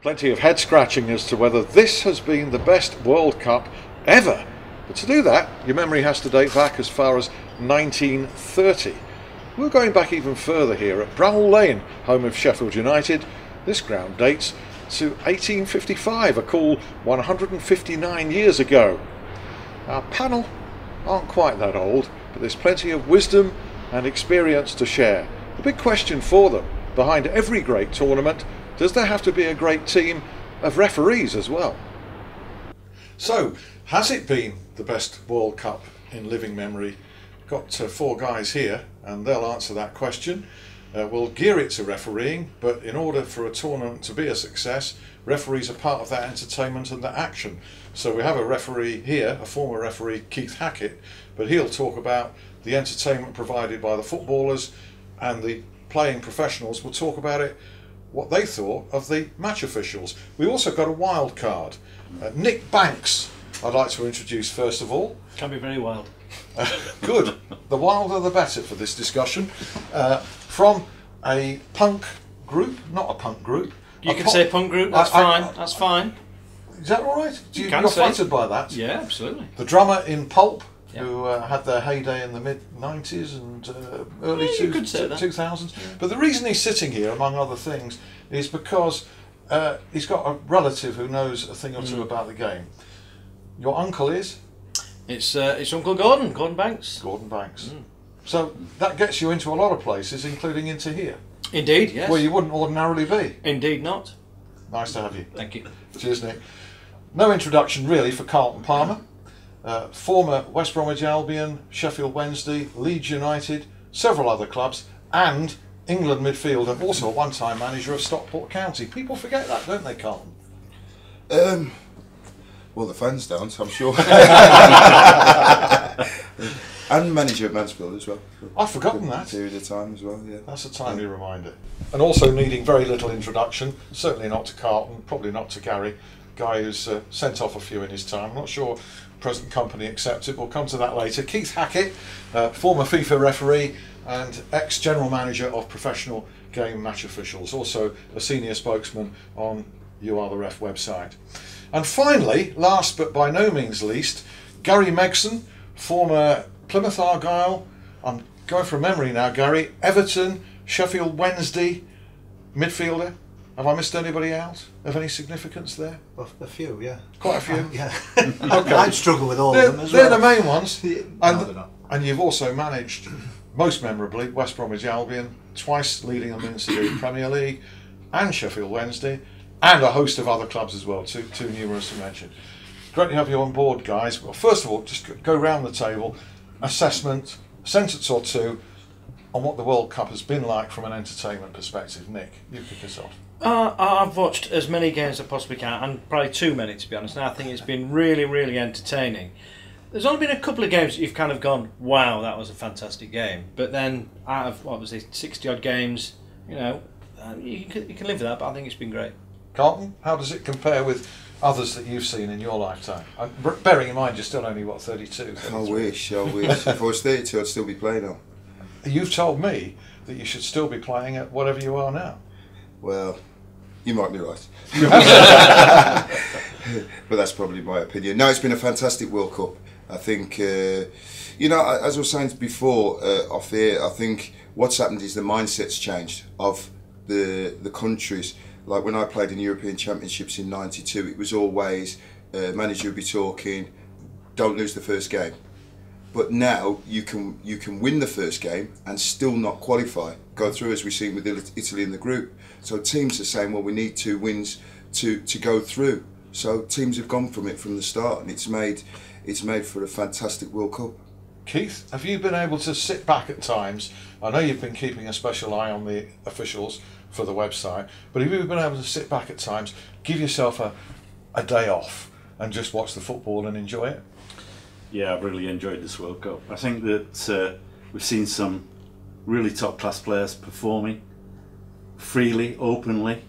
Plenty of head scratching as to whether this has been the best World Cup ever. But to do that, your memory has to date back as far as 1930. We're going back even further here at Bramall Lane, home of Sheffield United. This ground dates to 1855, a cool 159 years ago. Our panel aren't quite that old, but there's plenty of wisdom and experience to share. The big question for them, behind every great tournament, does there have to be a great team of referees as well? So, has it been the best World Cup in living memory? Got four guys here and they'll answer that question. We'll gear it to refereeing, but in order for a tournament to be a success, referees are part of that entertainment and that action. So we have a referee here, a former referee, Keith Hackett, but he'll talk about the entertainment provided by the footballers, and the playing professionals will talk about it, what they thought of the match officials. We also got a wild card. Nick Banks, I'd like to introduce first of all. Can be very wild. Good. The wilder the better for this discussion. From a punk group, not a punk group. You can say punk group, that's fine, that's fine. Is that all right? You're flattered by that? Yeah, absolutely. The drummer in Pulp, yeah, who had their heyday in the mid-90s and early 2000s. Yeah. But the reason he's sitting here, among other things, is because he's got a relative who knows a thing or two about the game. Your uncle is? It's Uncle Gordon Banks. Gordon Banks. So that gets you into a lot of places, including into here. Indeed, yes. Where you wouldn't ordinarily be. Indeed not. Nice to have you. Thank you. Cheers, Nick. No introduction really for Carlton Palmer. Former West Bromwich Albion, Sheffield Wednesday, Leeds United, several other clubs, and England midfielder, also a one-time manager of Stockport County. People forget that, don't they, Carlton? Well, the fans don't, I'm sure. And manager at Mansfield as well. I've forgotten that. Period of time as well, yeah. That's a timely reminder. And also needing very little introduction, certainly not to Carlton, probably not to Gary, guy who's sent off a few in his time. I'm not sure present company accepts it, we'll come to that later. Keith Hackett, former FIFA referee and ex-general manager of professional game match officials, also a senior spokesman on You Are The Ref website. And finally, last but by no means least, Gary Megson, former Plymouth Argyle, I'm going from memory now, Gary, Everton, Sheffield Wednesday, midfielder. Have I missed anybody out of any significance there? Well, a few, yeah. Quite a few? Yeah. Okay. I'd struggle with all of them as well. They're the main ones. No, they're not. And you've also managed, most memorably, West Bromwich Albion, twice leading them into the Premier League, and Sheffield Wednesday, and a host of other clubs as well, too numerous to mention. Great to have you on board, guys. Well, first of all, just go round the table, assessment, a sentence or two on what the World Cup has been like from an entertainment perspective. Nick, you kick us off. I've watched as many games as I possibly can, and probably too many to be honest, and I think it's been really, really entertaining. There's only been a couple of games that you've kind of gone, wow, that was a fantastic game. But then, out of, what was it, 60-odd games, you know, you can live with that, but I think it's been great. Carlton, how does it compare with others that you've seen in your lifetime? Bearing in mind you're still only, what, 32? 33? I wish. If I was 32, I'd still be playing now. You've told me that you should still be playing at whatever you are now. Well, you might be right. But that's probably my opinion. No, it's been a fantastic World Cup. I think, you know, as I was saying before off the air, I think what's happened is the mindset's changed of the countries. Like when I played in European Championships in '92, it was always manager would be talking, don't lose the first game. But now you can win the first game and still not qualify, go through, as we've seen with Italy in the group. So teams are saying, well, we need 2 wins to go through. So teams have gone from it from the start, and it's made for a fantastic World Cup. Keith, have you been able to sit back at times? I know you've been keeping a special eye on the officials for the website, but have you been able to sit back at times, give yourself a day off and just watch the football and enjoy it? Yeah, I've really enjoyed this World Cup. I think that we've seen some really top class players performing freely, openly,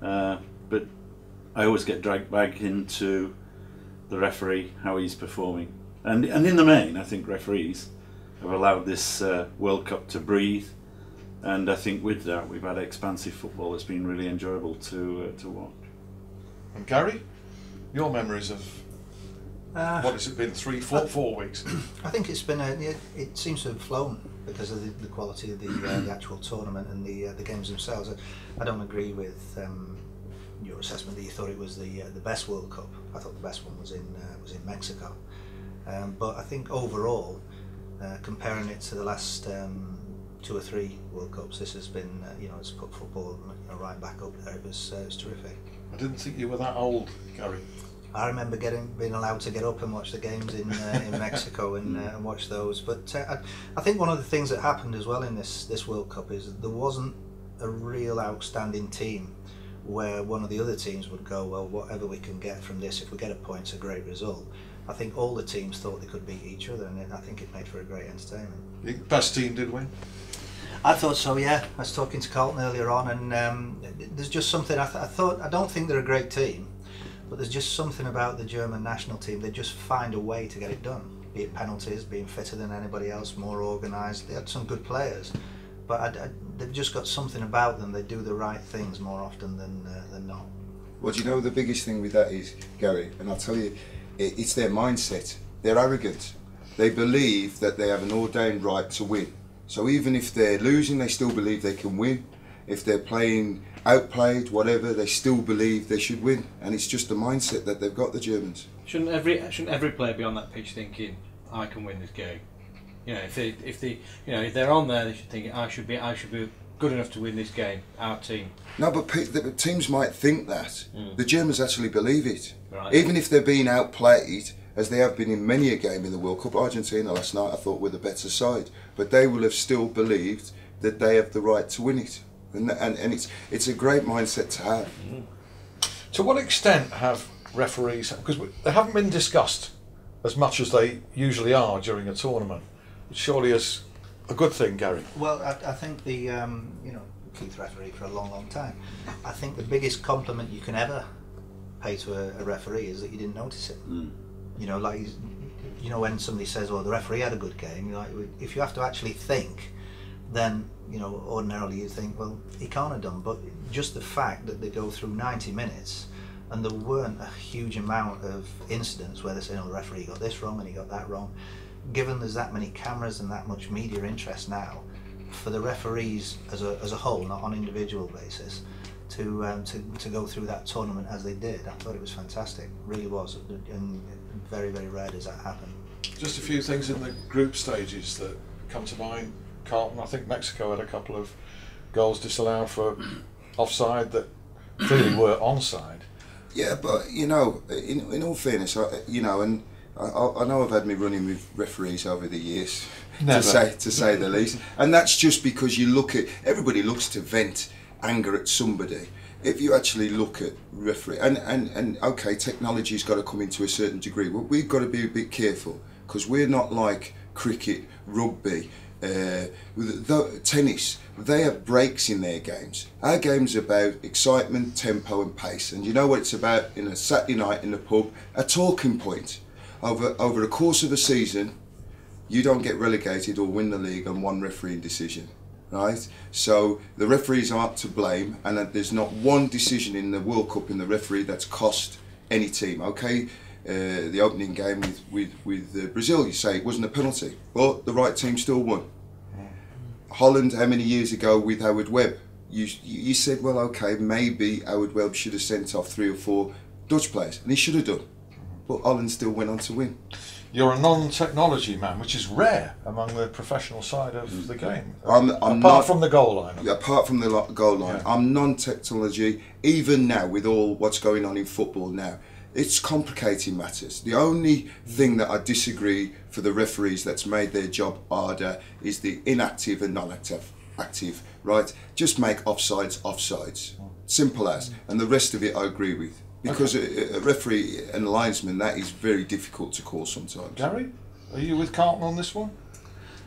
but I always get dragged back into the referee, how he's performing. And in the main, I think referees have allowed this World Cup to breathe, and I think with that we've had expansive football that's been really enjoyable to watch. And Gary, your memories of what has it been, 4 weeks? I think it's been it seems to have flown because of the quality of the actual tournament and the games themselves. I don't agree with your assessment that you thought it was the best World Cup. I thought the best one was in Mexico. But I think overall, comparing it to the last 2 or 3 World Cups, this has been it's put football right back up there. It was terrific. I didn't think you were that old, Gary. I remember being allowed to get up and watch the games in Mexico and watch those. But I think one of the things that happened as well in this World Cup is there wasn't a real outstanding team where one of the other teams would go, well, whatever we can get from this, if we get a point, it's a great result. I think all the teams thought they could beat each other, and I think it made for a great entertainment. The best team did win? I thought so, yeah. I was talking to Carlton earlier on, and there's just something. I don't think they're a great team, but there's just something about the German national team. They just find a way to get it done. Be it penalties, being fitter than anybody else, more organised. They had some good players, but they've just got something about them. They do the right things more often than not. Well, do you know the biggest thing with that is, Gary? And I'll tell you, it's their mindset. They're arrogant. They believe that they have an ordained right to win. So even if they're losing, they still believe they can win. If they're playing outplayed, whatever, they still believe they should win. And it's just the mindset that they've got, the Germans. Shouldn't every player be on that pitch thinking, I can win this game? If they're on there, they should think, I should be good enough to win this game. Our team. No, but the teams might think that. The Germans actually believe it. Right. Even if they're being outplayed, as they have been in many a game in the World Cup. Argentina last night I thought were the better side, but they will have still believed that they have the right to win it, and it's a great mindset to have. To what extent have referees, because they haven't been discussed as much as they usually are during a tournament, which surely is a good thing, Gary? Well, I think the Keith referee for a long time. I think the biggest compliment you can ever pay to a referee is that you didn't notice it. When somebody says, "Well, the referee had a good game," if you have to actually think, then ordinarily you think, "Well, he can't have done." But just the fact that they go through 90 minutes and there weren't a huge amount of incidents where they say, "Oh, the referee got this wrong and he got that wrong." Given there's that many cameras and that much media interest now, for the referees as a whole, not on an individual basis, to go through that tournament as they did, I thought it was fantastic. It really was, and very, very rare does that happen. Just a few things in the group stages that come to mind. Carlton, I think Mexico had a couple of goals disallowed for offside that clearly were onside. Yeah, but in all fairness, and I know I've had me running with referees over the years, to say the least, and that's just because everybody looks to vent anger at somebody. If you actually look at referee, and okay, technology's got to come into a certain degree, but we've got to be a bit careful, because we're not like cricket, rugby, tennis. They have breaks in their games. Our game's about excitement, tempo and pace, and you know what it's about in a Saturday night in the pub? A talking point. Over the course of a season, you don't get relegated or win the league on one refereeing decision. Right, so the referees aren't to blame, and there's not one decision in the World Cup in the referee that's cost any team. Okay, the opening game with Brazil, you say it wasn't a penalty, but the right team still won. Holland, how many years ago with Howard Webb, you said, well, okay, maybe Howard Webb should have sent off 3 or 4 Dutch players, and he should have done, but Holland still went on to win. You're a non-technology man, which is rare among the professional side of the game. Apart from the goal line. Apart from the goal line, yeah. I'm non-technology, even now with all what's going on in football now. It's complicating matters. The only thing that I disagree for the referees that's made their job harder is the inactive and non-active. Right? Just make offsides. Simple as. And the rest of it I agree with. Because a referee and a linesman, that is very difficult to call sometimes. Gary, are you with Carlton on this one?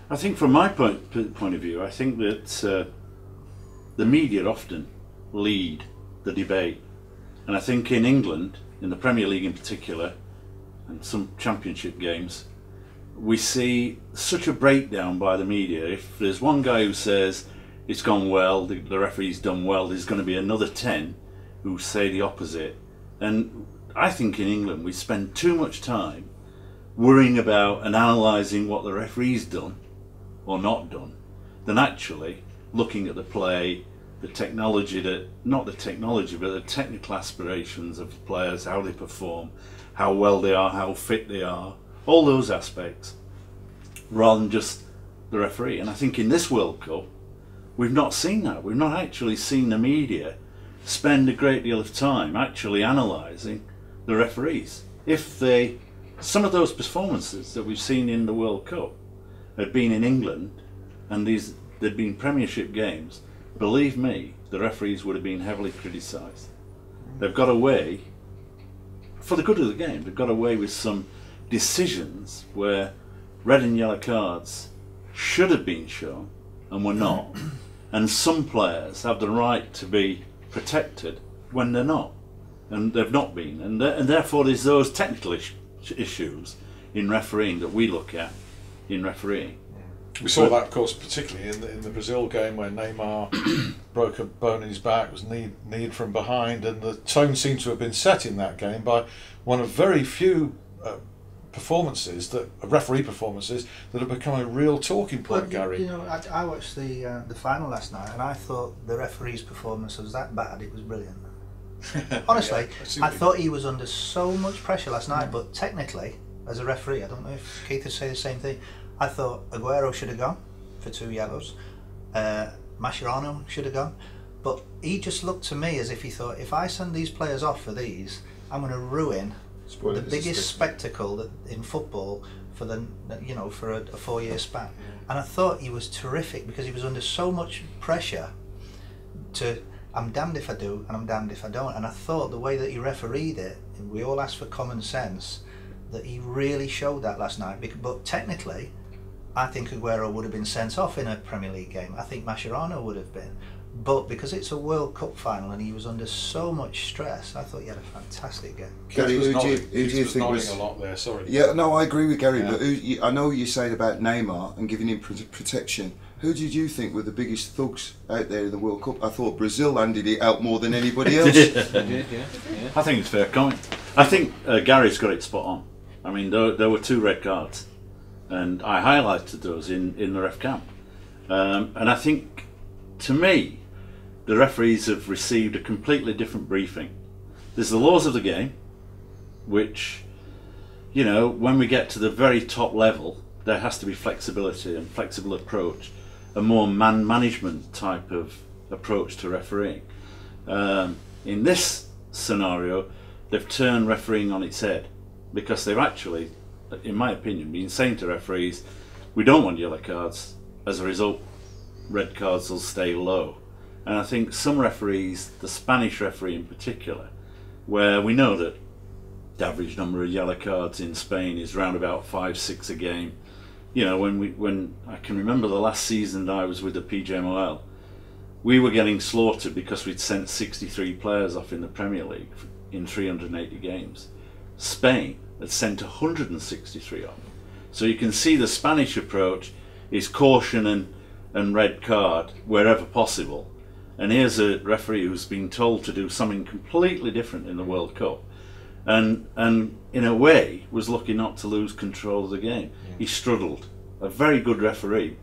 I think from my point of view, I think that the media often lead the debate. And I think in England, in the Premier League in particular, and some championship games, we see such a breakdown by the media. If there's one guy who says it's gone well, the referee's done well, there's going to be another 10 who say the opposite. And I think in England we spend too much time worrying about and analysing what the referee's done or not done than actually looking at the play, the technology, not the technology but the technical aspirations of the players, how they perform, how well they are, how fit they are, all those aspects, rather than just the referee. And I think in this World Cup we've not seen that. We've not actually seen the media spend a great deal of time actually analysing the referees. If some of those performances that we've seen in the World Cup had been in England and there'd been Premiership games, believe me, the referees would have been heavily criticised. They've got away, for the good of the game, they've got away with some decisions where red and yellow cards should have been shown and were not. And some players have the right to be protected when they're not, and they've not been. And therefore there's those technical issues in refereeing that we look at in refereeing. We saw that, of course, particularly in the Brazil game where Neymar broke a bone in his back, was kneed from behind, and the tone seemed to have been set in that game by one of very few referee performances that have become a real talking point, Gary. You know, I watched the final last night, and I thought the referee's performance was that bad. It was brilliant. Honestly, yeah, I thought he was under so much pressure last night, but technically, as a referee, I don't know if Keith would say the same thing. I thought Aguero should have gone for 2 yellows. Mascherano should have gone. But he just looked to me as if he thought, if I send these players off for these, I'm going to ruin the biggest spectacle that in football for for a 4-year span. And I thought he was terrific because he was under so much pressure I'm damned if I do and I'm damned if I don't. And I thought the way that he refereed it, and we all asked for common sense, that he really showed that last night. But technically, I think Aguero would have been sent off in a Premier League game. I think Mascherano would have been. But because it's a World Cup final and he was under so much stress, I thought he had a fantastic game. Gary, who do you think was a lot there? Sorry. Yeah, no, I agree with Gary. Yeah. But I know you said about Neymar and giving him protection. Who did you think were the biggest thugs out there in the World Cup? I thought Brazil handed it out more than anybody else. Yeah. I think it's fair comment. I think Gary's got it spot on. I mean, there were 2 red cards, and I highlighted those in the ref camp. And I think, to me, the referees have received a completely different briefing. There's the laws of the game, which, you know, when we get to the very top level, there has to be flexibility and flexible approach, a more management type of approach to refereeing. In this scenario, they've turned refereeing on its head, because they've actually, in my opinion, been saying to referees, we don't want yellow cards. As a result, red cards will stay low. And I think some referees, the Spanish referee in particular, where we know that the average number of yellow cards in Spain is around about 5-6 a game. You know, when I can remember the last season that I was with the PJMOL, we were getting slaughtered because we'd sent 63 players off in the Premier League in 380 games. Spain had sent 163 off. So you can see the Spanish approach is caution and red card wherever possible. And here's a referee who's been told to do something completely different in the World Cup, and in a way was lucky not to lose control of the game. Yeah. He struggled. A very good referee,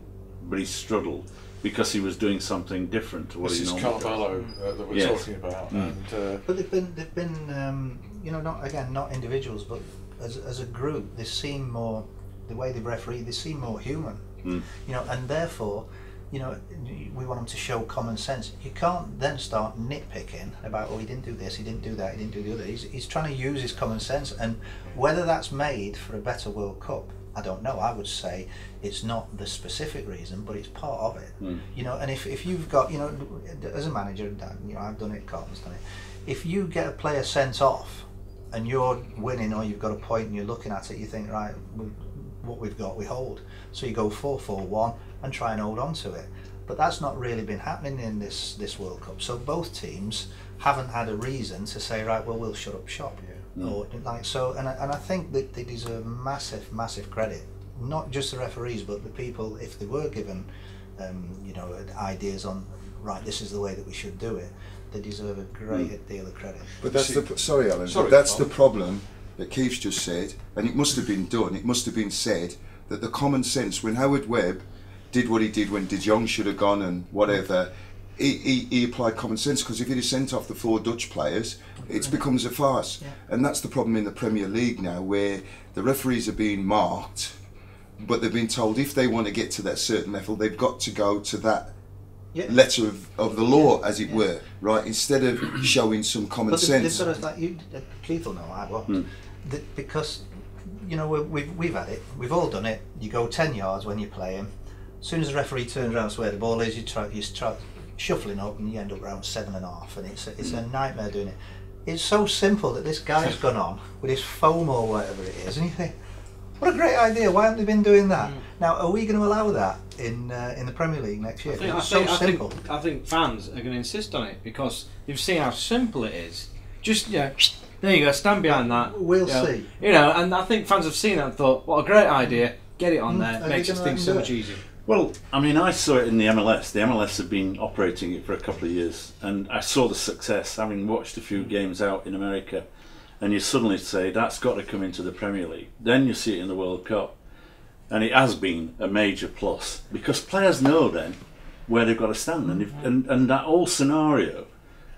but he struggled because he was doing something different to what he normally does. This is Carvalho that we're talking about. And, but they've been you know, not individuals, but as a group, they seem more, the way they referee, they seem more human. You know, and therefore, you know, we want them to show common sense. You can't then start nitpicking about, oh, he didn't do this, he didn't do that, he didn't do the other. He's trying to use his common sense, and whether that's made for a better World Cup, I don't know. I would say it's not the specific reason, but it's part of it. You know, and if you've got, you know, as a manager, you know, I've done it, Carlton's done it. If you get a player sent off and you're winning, or you've got a point and you're looking at it, you think, right, what we've got, we hold. So you go 4-4-1 and try and hold on to it. But that's not really been happening in this World Cup. So both teams haven't had a reason to say, right, well, we'll shut up shop. Or like so, and I think that they deserve massive credit, not just the referees, but the people, if they were given, you know, ideas on, right, this is the way that we should do it. they deserve a great deal of credit. But that's sorry, Alan. Sorry, but that's Tom. the problem that Keith's just said, and it must have been done. It must have been said that the common sense, when Howard Webb did what he did when De Jong should have gone and whatever, he applied common sense, because if he'd have sent off the 4 Dutch players, it becomes a farce. Yeah. And that's the problem in the Premier League now, where the referees are being marked, but they've been told if they want to get to that certain level, they've got to go to that letter of the law, as it were, right? Instead of showing some common sense. They've got to, like you, Keith will know I won't, because you know we've had it, we've all done it. You go 10 yards when you're playing. As soon as the referee turns around to where the ball is, you start shuffling up, and you end up around 7.5, and it's a nightmare doing it. It's so simple that this guy's gone on with his foam or whatever it is, and you think, what a great idea! Why haven't they been doing that? Now, are we going to allow that in the Premier League next year? It's so simple. I think fans are going to insist on it, because you've seen how simple it is. Just there you go, stand behind that. We'll see. You know, and I think fans have seen that and thought, what a great idea! Get it on there, makes things so much easier. Well, I mean, I saw it in the MLS. The MLS have been operating it for a couple of years, and I saw the success, having watched a few games out in America, and you suddenly say, that's got to come into the Premier League. Then you see it in the World Cup, and it has been a major plus, because players know then where they've got to stand, and that whole scenario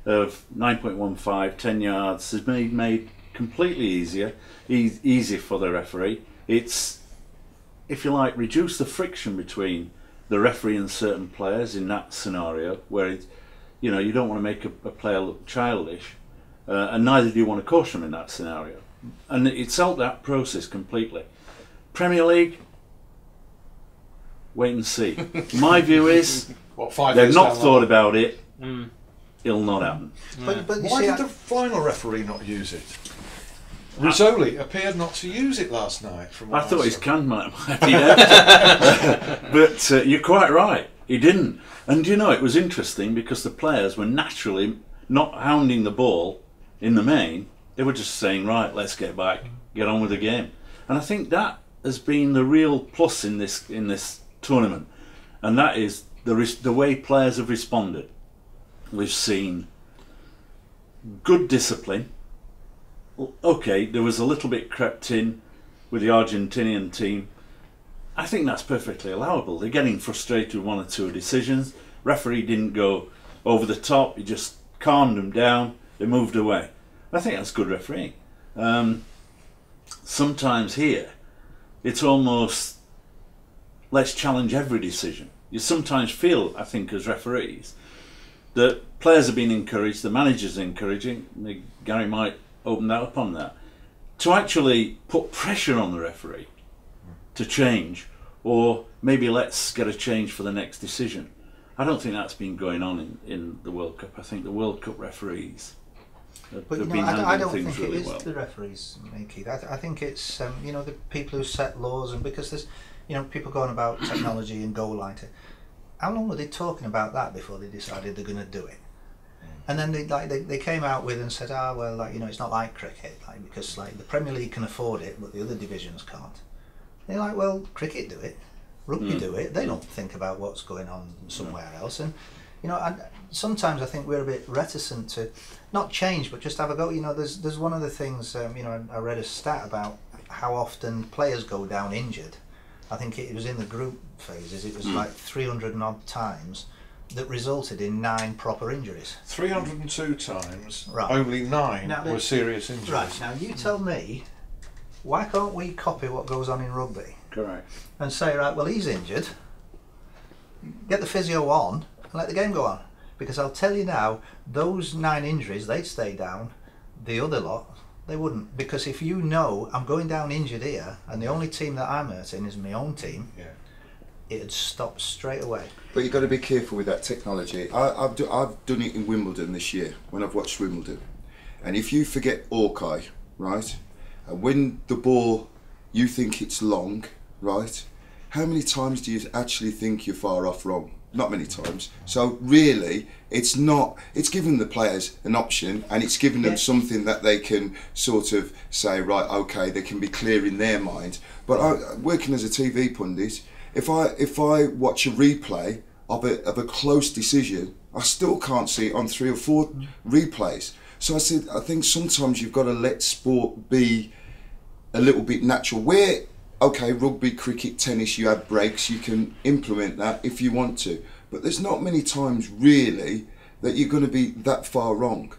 of 9.15, 10 yards has been made completely easy for the referee. It's, if you like, reduce the friction between the referee and certain players in that scenario, where you know, you don't want to make a player look childish, and neither do you want to caution them in that scenario. And it's helped that process completely. Premier League, wait and see. My view is they've not thought about it. It'll not happen. But Why did the final referee not use it? Rizzoli appeared not to use it last night. From I what thought saw. his can might be empty. But you're quite right, he didn't. And you know, it was interesting because the players were naturally not hounding the ball in the main. They were just saying, right, let's get back, get on with the game. And I think that has been the real plus in this tournament, and that is the way players have responded. We've seen good discipline. Okay, there was a little bit crept in with the Argentinian team. I think that's perfectly allowable. They're getting frustrated with 1 or 2 decisions. Referee didn't go over the top, he just calmed them down, they moved away. I think that's good refereeing. Sometimes here, it's almost, let's challenge every decision. You sometimes feel, I think, as referees, that players are being encouraged, the manager's encouraging, Gary might open that up on that, to actually put pressure on the referee to change, or maybe let's get a change for the next decision. I don't think that's been going on in the World Cup. I think the World Cup referees have But you know, been I handling don't things think it really is well. the referees, Keith. I think it's you know, the people who set laws, and because there's, you know, people going about technology and goal line. How long were they talking about that before they decided they're going to do it? And then they came out with and said, well, like, you know, it's not like cricket, like, because like the Premier League can afford it, but the other divisions can't. They're like, well, cricket do it, rugby do it. They don't think about what's going on somewhere else. And you know, and sometimes I think we're a bit reticent to not change, but just have a go. You know, there's one of the things. You know, I read a stat about how often players go down injured. I think it was in the group phases. It was like 300 and odd times. That resulted in 9 proper injuries. 302 times, Right. only 9 Now, were serious injuries. Right, now you tell me, why can't we copy what goes on in rugby Correct. and say, right, well, he's injured, get the physio on and let the game go on? Because I'll tell you now, those 9 injuries, they'd stay down. The other lot, they wouldn't. Because if you know I'm going down injured here and the only team that I'm hurting is my own team, it'd stop straight away. But you've got to be careful with that technology. I've done it in Wimbledon this year when I've watched Wimbledon. And if you forget Hawkeye, right, and when the ball, you think it's long, right, how many times do you actually think you're far off wrong? Not many times. So really, it's giving the players an option, and it's giving them something that they can sort of say, right, okay, they can be clear in their mind. But working as a TV pundit, if I watch a replay of a close decision, I still can't see it on 3 or 4 replays. So I think sometimes you've got to let sport be a little bit natural. Where, okay, rugby, cricket, tennis, you have breaks, you can implement that if you want to. But there's not many times really that you're going to be that far wrong.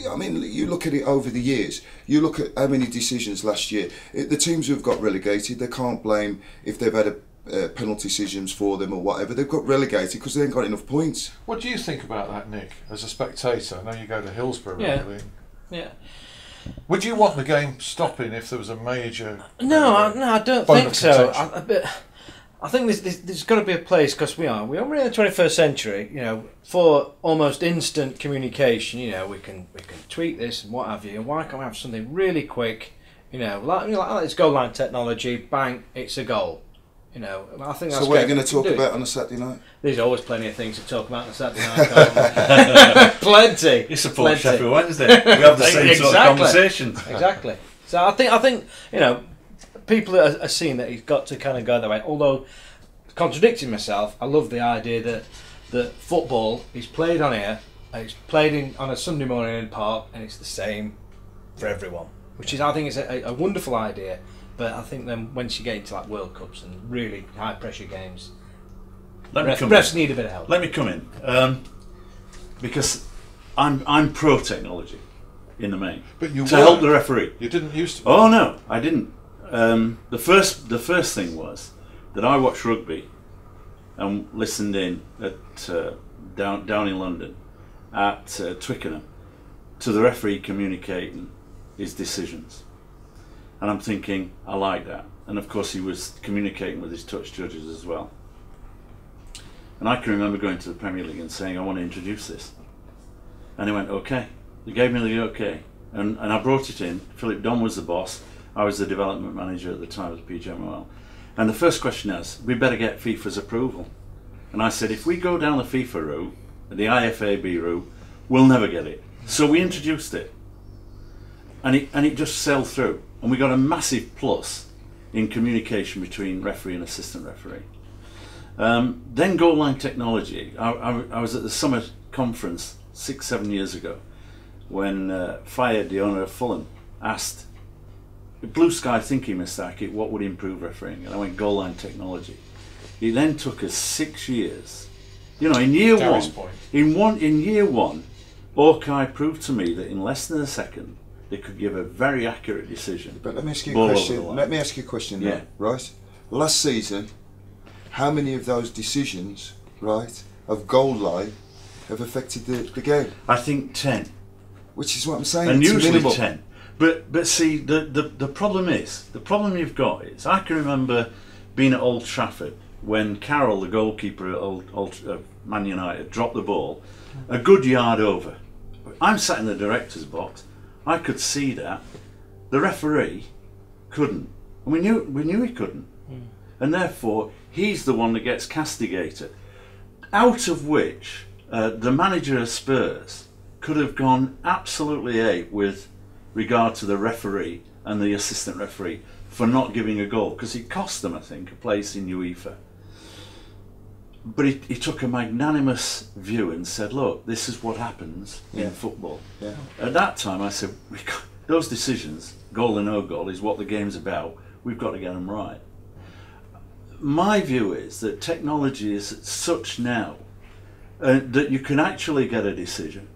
I mean, you look at it over the years. You look at how many decisions last year. The teams who have got relegated, they can't blame if they've had penalty decisions for them or whatever. They've got relegated because they ain't got enough points. What do you think about that, Nick, as a spectator? I know you go to Hillsborough Yeah. regularly. Yeah. Would you want the game stopping if there was a major... No, I don't bone think of so. contention? I think there's got to be a place, because we're in the 21st century. You know, for almost instant communication. You know, we can tweet this and what have you. And why can't we have something really quick? You know, like it's goal line technology. Bang, it's a goal. You know, I think that's. So what are you going to talk about on a Saturday night? There's always plenty of things to talk about on a Saturday night. Plenty. You support Sheffield Wednesday. We have the same sort of conversation. Exactly. So I think you know, people are seeing that he's got to kind of go that way. Although, contradicting myself, I love the idea that football is played on here, and it's played on a Sunday morning in the park, and it's the same for everyone. Which is, I think, is a wonderful idea. But I think then once you get into like World Cups and really high pressure games, refs need a bit of help. Let me come in, because I'm pro technology in the main. But you to help the referee. You didn't used to be. Oh no, I didn't. The first thing was that I watched rugby and listened in at down in London at Twickenham to the referee communicating his decisions. And I'm thinking, I like that. And of course he was communicating with his touch judges as well. And I can remember going to the Premier League and saying, I want to introduce this. And he went, okay. They gave me the okay. And I brought it in. Philip Don was the boss. I was the development manager at the time of the PGMOL. And the first question is, we better get FIFA's approval. And I said, if we go down the FIFA route, the IFAB route, we'll never get it. So we introduced it. And it just sailed through. And we got a massive plus in communication between referee and assistant referee. Then goal line technology. I was at the summer conference 6-7 years ago when Fayed, the owner of Fulham, asked, blue sky thinking, Mr. Hackett, what would improve refereeing? And I went, goal line technology. It then took us 6 years. You know, in year one, Orkai proved to me that in less than a second, they could give a very accurate decision. But let me ask you a question. Let me ask you a question. Yeah. Now, right? Last season, how many of those decisions, right, of goal line, have affected the game? I think 10. Which is what I'm saying. And it's usually minimal. 10. But see, the problem you've got is, I can remember being at Old Trafford when Carroll, the goalkeeper at Man United, dropped the ball a good yard over. I'm sat in the director's box. I could see that. The referee couldn't. And we knew he couldn't. And therefore, he's the one that gets castigated. Out of which, the manager of Spurs could have gone absolutely ape with regard to the referee and the assistant referee for not giving a goal, because it cost them, I think, a place in UEFA. But he took a magnanimous view and said, look, this is what happens in football. Yeah. At that time I said, those decisions, goal or no goal, is what the game's about. We've got to get them right. My view is that technology is such now that you can actually get a decision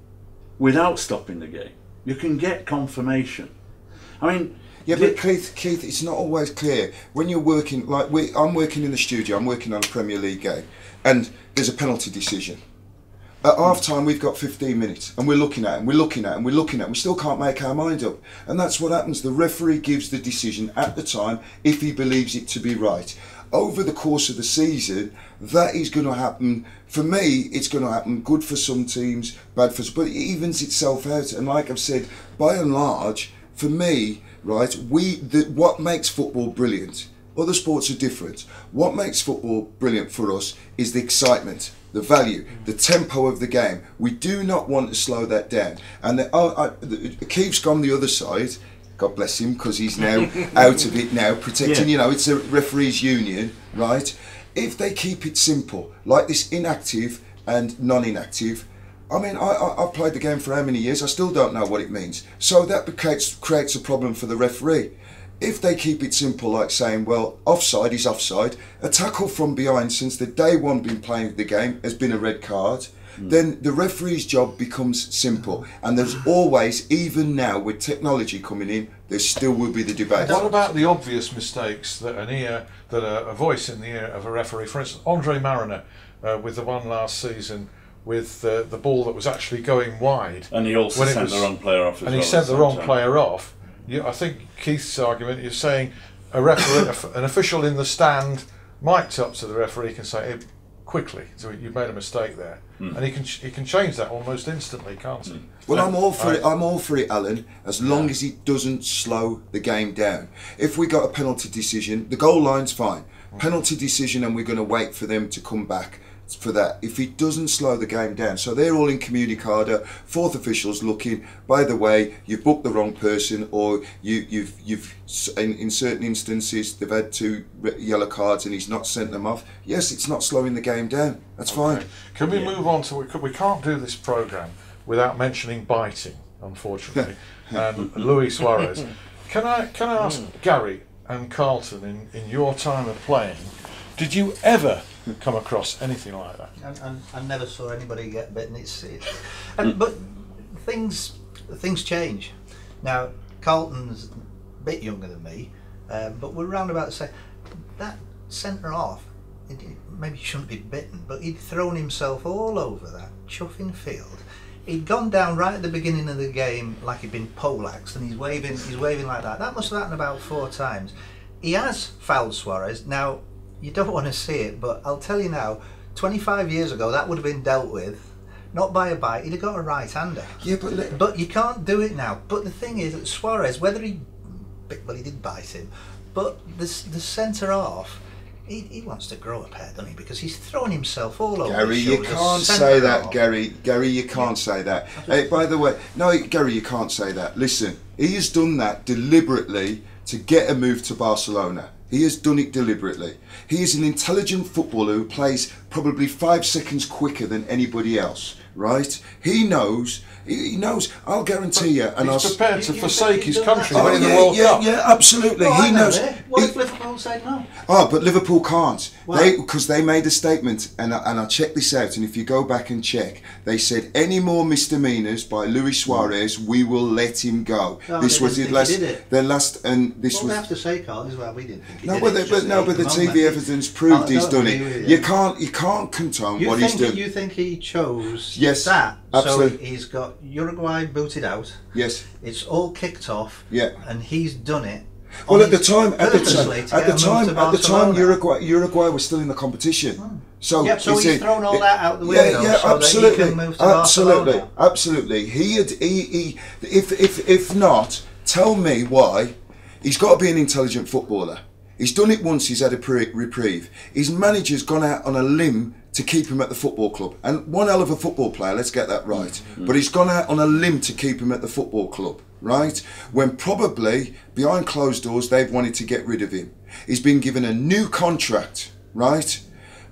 without stopping the game. You can get confirmation. I mean, yeah, but Keith, it's not always clear when you're working. Like I'm working in the studio. I'm working on a Premier League game, and there's a penalty decision. At half time, we've got 15 minutes, and we're looking at it, and we're looking at it, and we're looking at it. We still can't make our mind up, and that's what happens. The referee gives the decision at the time if he believes it to be right. Over the course of the season, that is going to happen. For me, it's going to happen good for some teams, bad for some, but it evens itself out. And like I've said, by and large, for me, right, what makes football brilliant, other sports are different. What makes football brilliant for us is the excitement, the value, the tempo of the game. We do not want to slow that down. And Keith's gone the other side. God bless him, because he's now out of it now, protecting, you know, it's a referees union, right? If they keep it simple, like this inactive and non-inactive, I mean, I've played the game for how many years? I still don't know what it means. So that creates a problem for the referee. If they keep it simple, like saying, well, offside is offside, a tackle from behind since the day one been playing the game has been a red card, then the referee's job becomes simple. And there's always, even now with technology coming in, there still will be the debate. What about the obvious mistakes that a voice in the ear of a referee, for instance, Andre Mariner with the one last season with the ball that was actually going wide. And he also sent the wrong player off as well. And he sent the wrong player off. I think Keith's argument is saying a referee, an official in the stand mic'd up to the referee can say, hey, quickly, so you've made a mistake there. And he can change that almost instantly, can't he? Well, I'm all for it, Alan, as long as it doesn't slow the game down. If we got a penalty decision, the goal line's fine. Penalty decision, and we're going to wait for them to come back for that. If it doesn't slow the game down, so they're all in communicado, fourth officials looking, by the way, you've booked the wrong person, or you've in certain instances they've had 2 yellow cards and he's not sent them off. Yes, it's not slowing the game down. That's fine. Can we move on to, we can't do this programme without mentioning biting, unfortunately, and Luis Suarez. Can I ask Gary and Carlton, in your time of playing, did you ever come across anything like that? I never saw anybody get bitten. But things change. Now, Carlton's a bit younger than me, but we're round about the same. That centre half, maybe he shouldn't be bitten, but he'd thrown himself all over that chuffing field. He'd gone down right at the beginning of the game like he'd been poleaxed, and he's waving like that. That must have happened about 4 times. He has fouled Suarez. Now, you don't want to see it, but I'll tell you now, 25 years ago that would have been dealt with, not by a bite. He'd have got a right-hander. Yeah, but you can't do it now. But the thing is, that Suarez, whether he did bite him, but the centre half, he wants to grow a pair, doesn't he? Because he's thrown himself all over. Gary, you can't say that, Gary. Gary, you can't say that. Hey, by the way, no, Gary, you can't say that. Listen, he has done that deliberately to get a move to Barcelona. He has done it deliberately. He is an intelligent footballer who plays probably 5 seconds quicker than anybody else, right? He knows. I'll guarantee you. And he's prepared to forsake his country winning the World Cup. Yeah, absolutely. Well, he knows. What if Liverpool said no? Oh, but Liverpool can't. Because they made a statement, and I checked this out. And if you go back and check, they said any more misdemeanors by Luis Suarez, we will let him go. No, this was their last, and this was. They have to say, Carl, as well. We didn't think he no, did but the TV evidence proved he's done it. You can't condone what he's done. You think he chose that? Absolutely. So he's got Uruguay booted out. Yes. It's all kicked off. Yeah. And he's done it. Well, at the time, Uruguay was still in the competition. So he's thrown all that out the window. Yeah, so absolutely, that he can move to Barcelona. Absolutely. If not, tell me why. He's got to be an intelligent footballer. He's done it once. He's had a reprieve. His manager's gone out on a limb to keep him at the football club, and one hell of a football player. Let's get that right. But he's gone out on a limb to keep him at the football club, right? When probably behind closed doors they've wanted to get rid of him. He's been given a new contract, right?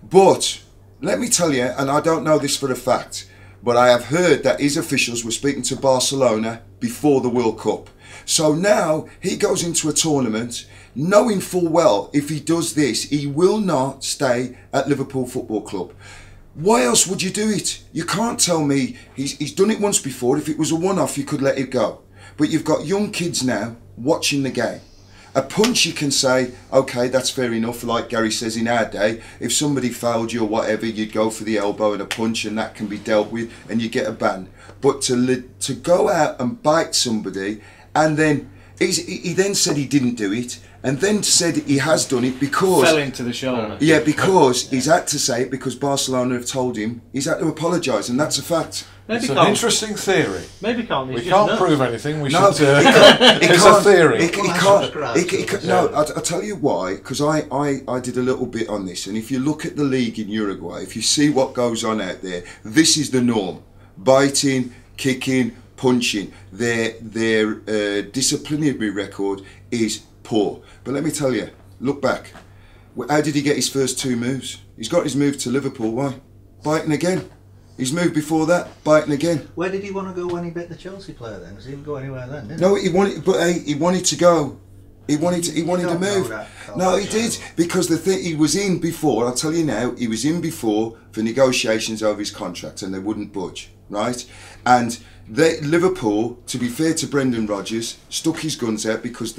But let me tell you, and I don't know this for a fact, but I have heard that his officials were speaking to Barcelona before the World Cup. So now he goes into a tournament knowing full well if he does this, he will not stay at Liverpool Football Club. Why else would you do it? You can't tell me he's done it once before. If it was a one-off, you could let it go. But you've got young kids now watching the game. A punch, you can say, okay, that's fair enough. Like Gary says, in our day, if somebody fouled you or whatever, you'd go for the elbow and a punch, and that can be dealt with, and you get a ban. But to go out and bite somebody, and then he then said he didn't do it, and then said he has done it because fell into the shoulder. Yeah, because he's had to say it because Barcelona have told him he's had to apologise, and that's a fact. It's an interesting theory. Maybe can't. We can't prove anything. It's a theory. No, I'll tell you why. Because I did a little bit on this, and if you look at the league in Uruguay, if you see what goes on out there, this is the norm: biting, kicking, punching. Their disciplinary record is poor. But let me tell you, look back. How did he get his first 2 moves? He's got his move to Liverpool. Why? Biting again. His move before that, biting again. Where did he want to go when he bit the Chelsea player then? Because he didn't go anywhere then, did he? No, he wanted, but hey, he wanted to go. He wanted to move. No, he did, because the thing, he was in before. I'll tell you now, he was in before for negotiations over his contract, and they wouldn't budge, right? And Liverpool, to be fair to Brendan Rodgers, stuck his guns out because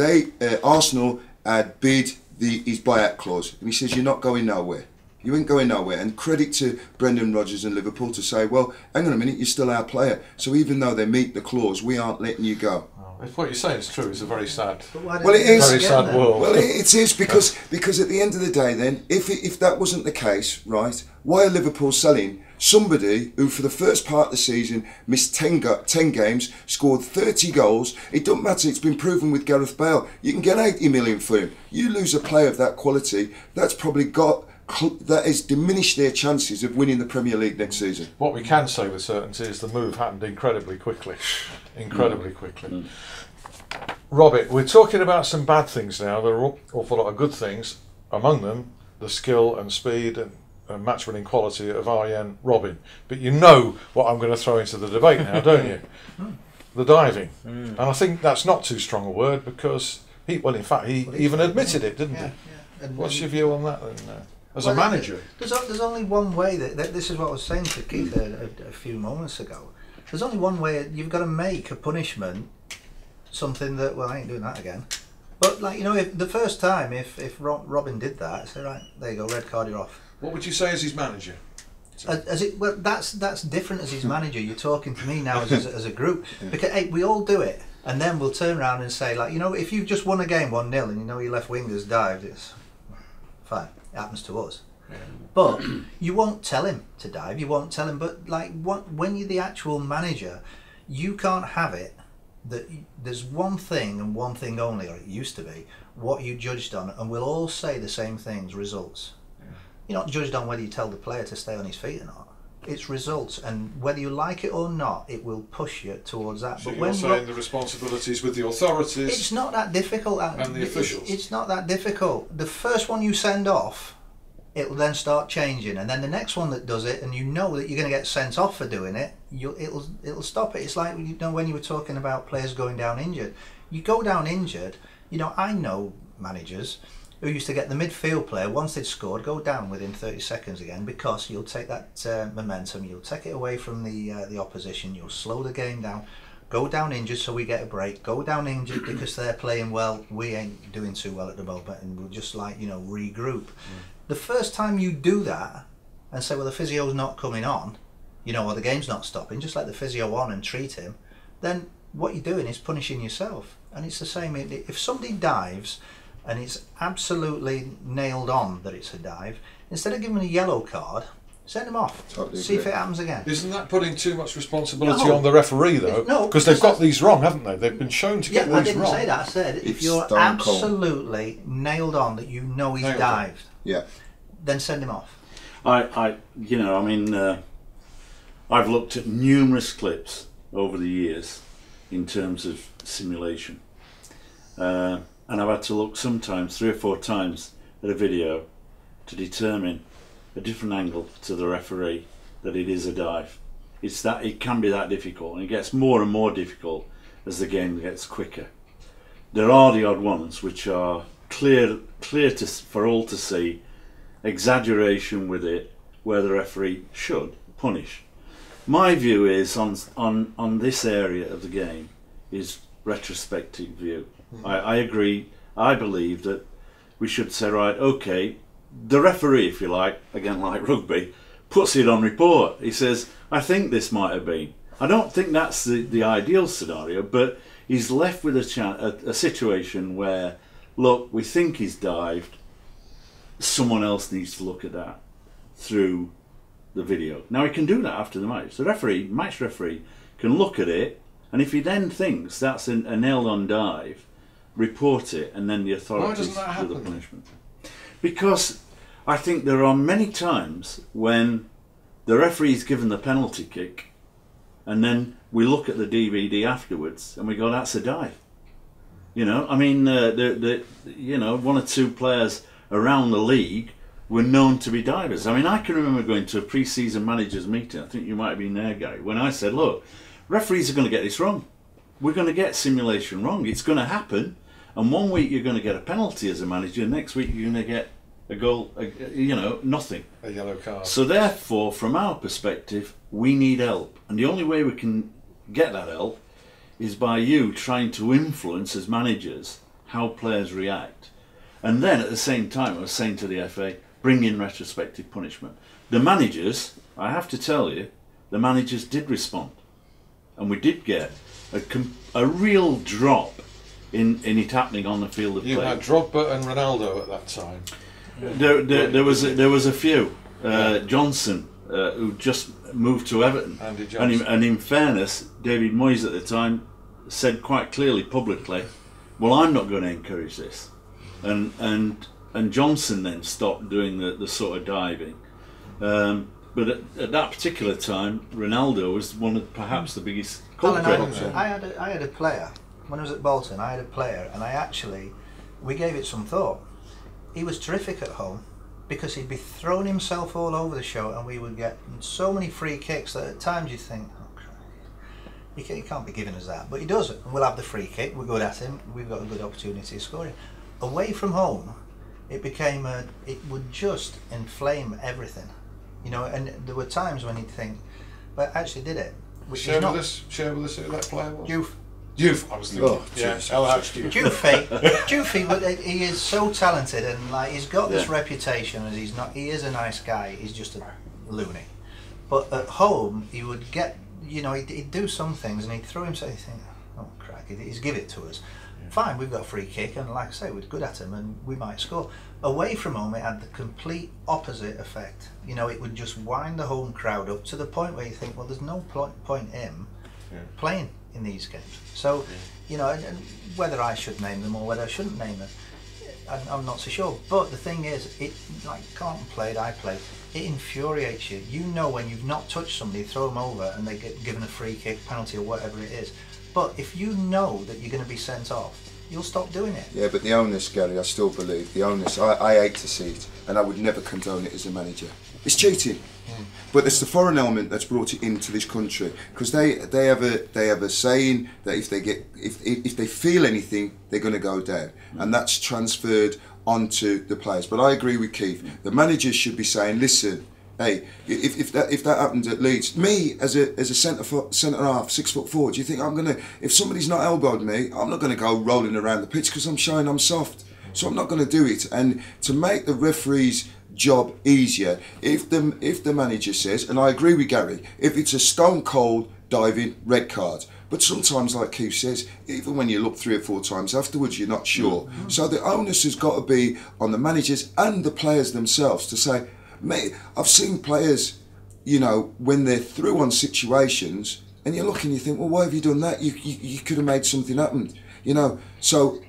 Arsenal had bid his buyout clause, and he says, "You're not going nowhere. You ain't going nowhere." And credit to Brendan Rodgers and Liverpool to say, "Well, hang on a minute, you're still our player. So even though they meet the clause, we aren't letting you go." If what you're saying is true, it's a very sad, well, it is very sad world. Well, it is because at the end of the day, then, if that wasn't the case, right? Why are Liverpool selling somebody who, for the first part of the season, missed 10 games, scored 30 goals? It doesn't matter. It's been proven with Gareth Bale. You can get 80 million for him. You lose a player of that quality, that's probably that has diminished their chances of winning the Premier League next season. What we can say with certainty is the move happened incredibly quickly. Incredibly quickly. Robert, we're talking about some bad things now. There are an awful lot of good things. Among them, the skill and speed and match-winning quality of Arjen Robben. But you know what I'm going to throw into the debate now, don't you? The diving. And I think that's not too strong a word because he even admitted it, didn't he? Yeah. What's your view on that then? As a manager? There's only one way that this is what I was saying to Keith a few moments ago. There's only one way. You've got to make a punishment something that, well, I ain't doing that again. But like, you know, if the first time if Robben did that, say, right, there you go, red card, you're off. What would you say as his manager? Well, that's different as his manager. You're talking to me now as a group, because hey, we all do it, and then we'll turn around and say, like, you know, if you've just won a game 1-0 and you know your left winger's dived, it's fine. It happens to us. But you won't tell him to dive, you won't tell him, but like when you're the actual manager, you can't have it that there's one thing and one thing only, or it used to be, what you judged on, and we'll all say the same things, results. You're not judged on whether you tell the player to stay on his feet or not. It's results, and whether you like it or not, it will push you towards that. So but you're saying the responsibilities with the authorities, it's not that difficult, and the officials. It's not that difficult. The first one you send off, it will then start changing, and then the next one that does it, and you know that you're going to get sent off for doing it, it'll stop it. It's like, you know, when you were talking about players going down injured. You go down injured. You know, I know managers who used to get the midfield player, once they'd scored, go down within 30 seconds again, because you'll take that momentum, you'll take it away from the opposition, you'll slow the game down. Go down injured so we get a break. Go down injured because they're playing well, we ain't doing too well at the moment, and we'll just, like, you know, regroup. The first time you do that and say, well, the physio's not coming on, you know, or the game's not stopping, just let the physio on and treat him, then what you're doing is punishing yourself. And it's the same, if somebody dives and it's absolutely nailed on that it's a dive, instead of giving them a yellow card, send them off. Totally see if it happens again. Isn't that putting too much responsibility on the referee, though? No, because they've got these wrong, haven't they? They've been shown to get these wrong. I didn't say that. I said if you're absolutely nailed on that you know he's dived, then send him off. You know, I mean, I've looked at numerous clips over the years in terms of simulation, and I've had to look sometimes 3 or 4 times at a video to determine a different angle to the referee that it is a dive. It can be that difficult, and it gets more and more difficult as the game gets quicker. There are the odd ones which are clear for all to see, exaggeration with it, where the referee should punish. My view is on this area of the game is retrospective view. I agree. I believe that we should say, right, okay, the referee, if you like, again like rugby, puts it on report. He says, I think this might have been. I don't think that's the ideal scenario, but he's left with a situation where, look, we think he's dived, someone else needs to look at that through the video. Now he can do that after the match. The match referee can look at it, and if he then thinks that's a nailed-on dive, report it, and then the authorities do the punishment. Because I think there are many times when the referee's given the penalty kick, and then we look at the DVD afterwards and we go, "That's a dive." You know, I mean, you know, 1 or 2 players around the league were known to be divers. I mean, I can remember going to a pre-season managers meeting, I think you might have been there, Gary, when I said, look, referees are going to get this wrong. We're going to get simulation wrong. It's going to happen. And one week you're going to get a penalty as a manager, next week you're going to get a goal, nothing. A yellow card. So therefore, from our perspective, we need help. And the only way we can get that help is by you trying to influence as managers how players react. And then at the same time, I was saying to the FA, bring in retrospective punishment. The managers, I have to tell you, the managers did respond. And we did get a real drop in it happening on the field of play. You had Drogba and Ronaldo at that time. There was a few. Johnson, who just moved to Everton. Andy Johnson. And in fairness, David Moyes at the time said quite clearly publicly, well, I'm not going to encourage this. And Johnson then stopped doing the sort of diving. But at that particular time, Ronaldo was one of perhaps the biggest culprits. I had a player, when I was at Bolton, I had a player, and we gave it some thought. He was terrific at home because he'd be throwing himself all over the show, and we would get so many free kicks that at times you think, oh, Christ, he can't be giving us that. But he does it, and we'll have the free kick, we're good at him, we've got a good opportunity of scoring. Away from home, it would just inflame everything. And there were times when he'd think, but actually did it. Share with us who that player was? Youth. I was thinking. Jufy, but he is so talented, and he's got this reputation as he is a nice guy, he's just a loony. But at home, he would get, he'd do some things and he'd throw himself, he'd think, oh crack, he's give it to us. Fine, we've got a free kick, and like I say, we're good at him and we might score. Away from home, it had the complete opposite effect. It would just wind the home crowd up to the point where you think, well, there's no point in him playing in these games. So, and whether I should name them or whether I shouldn't name them, I'm not so sure. But the thing is, Carlton played, I played, it infuriates you. When you've not touched somebody, throw them over and they get given a free kick, penalty or whatever it is. But if you know that you're going to be sent off, you'll stop doing it. Yeah, but the onus, Gary, I still believe, the onus, I hate to see it, and I would never condone it as a manager. It's cheating. But it's the foreign element that's brought it into this country, because they have a saying that if they feel anything, they're going to go down, and that's transferred onto the players. But I agree with Keith. The managers should be saying, listen, hey, if that happened at Leeds, me as a centre half, 6'4", do you think I'm gonna? If somebody's not elbowed me, I'm not gonna go rolling around the pitch because I'm showing I'm soft. So I'm not gonna do it. And to make the referee's job easier, if the manager says, and I agree with Gary, if it's a stone cold diving red card. But sometimes, like Keith says, even when you look 3 or 4 times afterwards, you're not sure. So the onus has got to be on the managers and the players themselves to say, mate, I've seen players, when they're through on situations, and you look and you think, well, why have you done that? You could have made something happen, So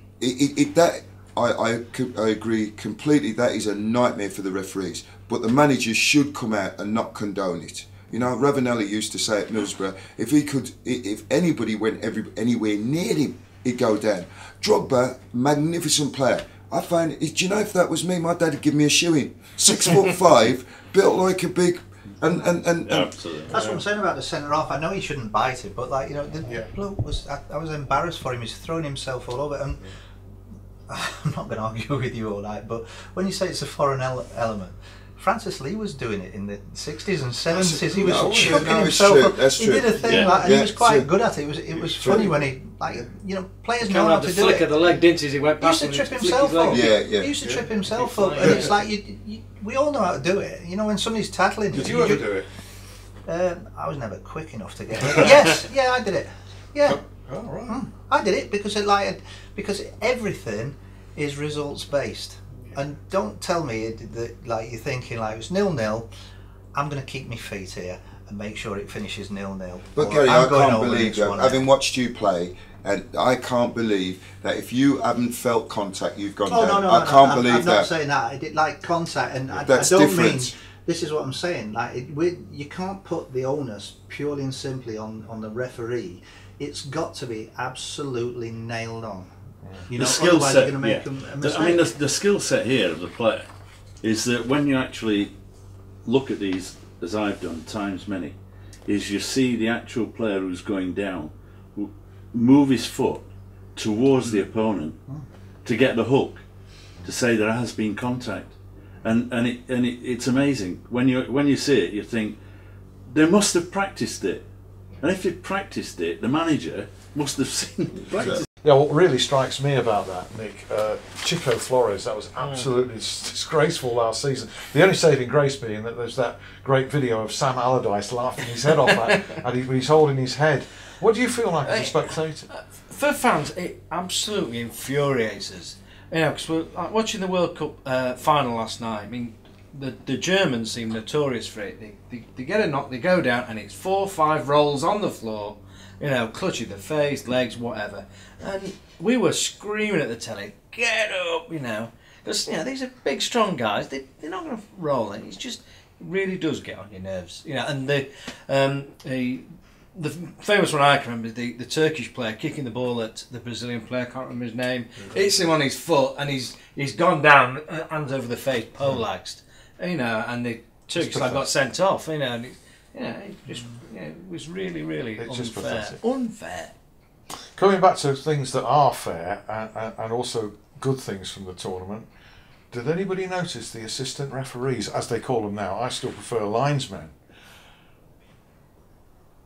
I agree completely. That is a nightmare for the referees. But the managers should come out and not condone it. Ravanelli used to say at Middlesbrough, if anybody went anywhere near him, he'd go down. Drogba, magnificent player. I find, do you know, if that was me, my dad would give me a shoeing. 6'5", built like a big, and absolutely. That's what I'm saying about the centre half. I know he shouldn't bite it, but the bloke was. I was embarrassed for him. He's throwing himself all over. And I'm not going to argue with you all night, but when you say it's a foreign element, Francis Lee was doing it in the 60s and 70s. He was chucking himself up. That's he true. did a thing and he was quite good at it. It was funny when he, players know how to do flick it. of the leg, didn't he? As he went past He used to him, trip he'd flick his himself up. leg. Yeah. He used to trip himself up, and it's like we all know how to do it. When somebody's tackling. Did you ever do it? I was never quick enough to get it. Yes, I did it. Yeah. Oh, right. I did it because because everything is results based. And don't tell me that you're thinking it's 0-0. I'm going to keep my feet here and make sure it finishes 0-0. But Gary, I can't believe that. Having watched you play, and I can't believe that if you haven't felt contact, you've gone down. No, I can't believe I'm that. not saying that. I did contact, and That's I don't different. mean. This is what I'm saying. You can't put the onus purely and simply on the referee. It's got to be absolutely nailed on. You know, The skill otherwise set, you're going to make a mistake. I mean, the skill set here of the player is that when you actually look at these, as I've done times many, is you see the actual player who's going down move his foot towards the opponent to get the hook, to say there has been contact, and it's amazing when you see it. You think they must have practiced it, and if they practiced it, the manager must have seen practice. Yeah, what really strikes me about that, Nick, Chico Flores, that was absolutely disgraceful last season. The only saving grace being that there's that great video of Sam Allardyce laughing his head off and he's holding his head. What do you feel like as a spectator? For fans, it absolutely infuriates us. You know, because we're watching the World Cup final last night. I mean, the Germans seem notorious for it. They get a knock, they go down, and it's 4 or 5 rolls on the floor. You know, clutching the face, legs, whatever. And we were screaming at the telly, get up, you know. Because, you know, these are big, strong guys. They're not going to roll it. It's just, it really does get on your nerves. You know, and the famous one I can remember is the Turkish player kicking the ball at the Brazilian player, I can't remember his name. Hits him on his foot, and he's gone down, hands over the face, poleaxed. You know, and the Turkish lad got sent off, you know, and it was really, really unfair. Coming back to things that are fair and also good things from the tournament, did anybody notice the assistant referees, as they call them now? I still prefer linesmen.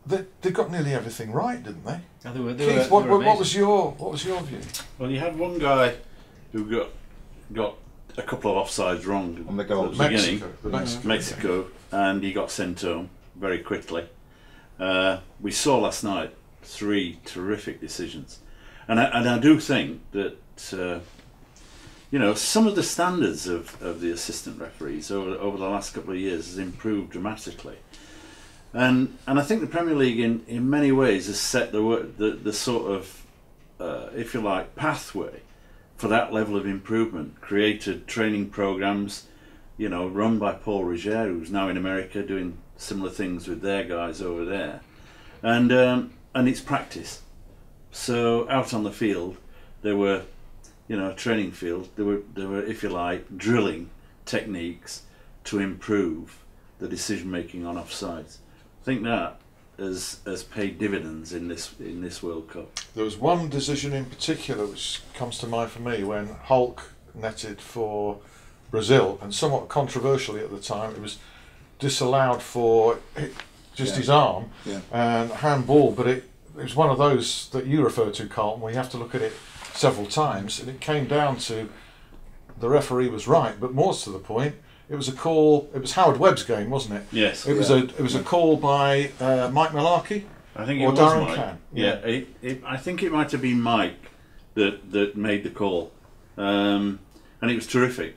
They got nearly everything right, didn't they? Keith, what was your view? Well, you had one guy who got a couple of offsides wrong on the goal at the beginning, Mexico, and he got sent home very quickly. We saw last night 3 terrific decisions, and I do think that you know, some of the standards of the assistant referees over the last couple of years has improved dramatically, and I think the Premier League in many ways has set the sort of if you like pathway for that level of improvement. Created training programs, you know, run by Paul Riger, who's now in America doing similar things with their guys over there, and it's practice. So out on the field, there were, you know, a training field. There were, if you like, drilling techniques to improve the decision making on offsides. I think that has paid dividends in this World Cup. There was one decision in particular which comes to mind for me when Hulk netted for Brazil, and somewhat controversially at the time, it was disallowed for his arm and handball, but it was one of those that you refer to, Carlton, where you have to look at it several times, and it came down to the referee was right, but more to the point, it was a call. It was Howard Webb's game, wasn't it? Yes. It was a call by Mike Malarkey. I think or it was Darren Mike. Can. Yeah, I think it might have been Mike that made the call, and it was terrific.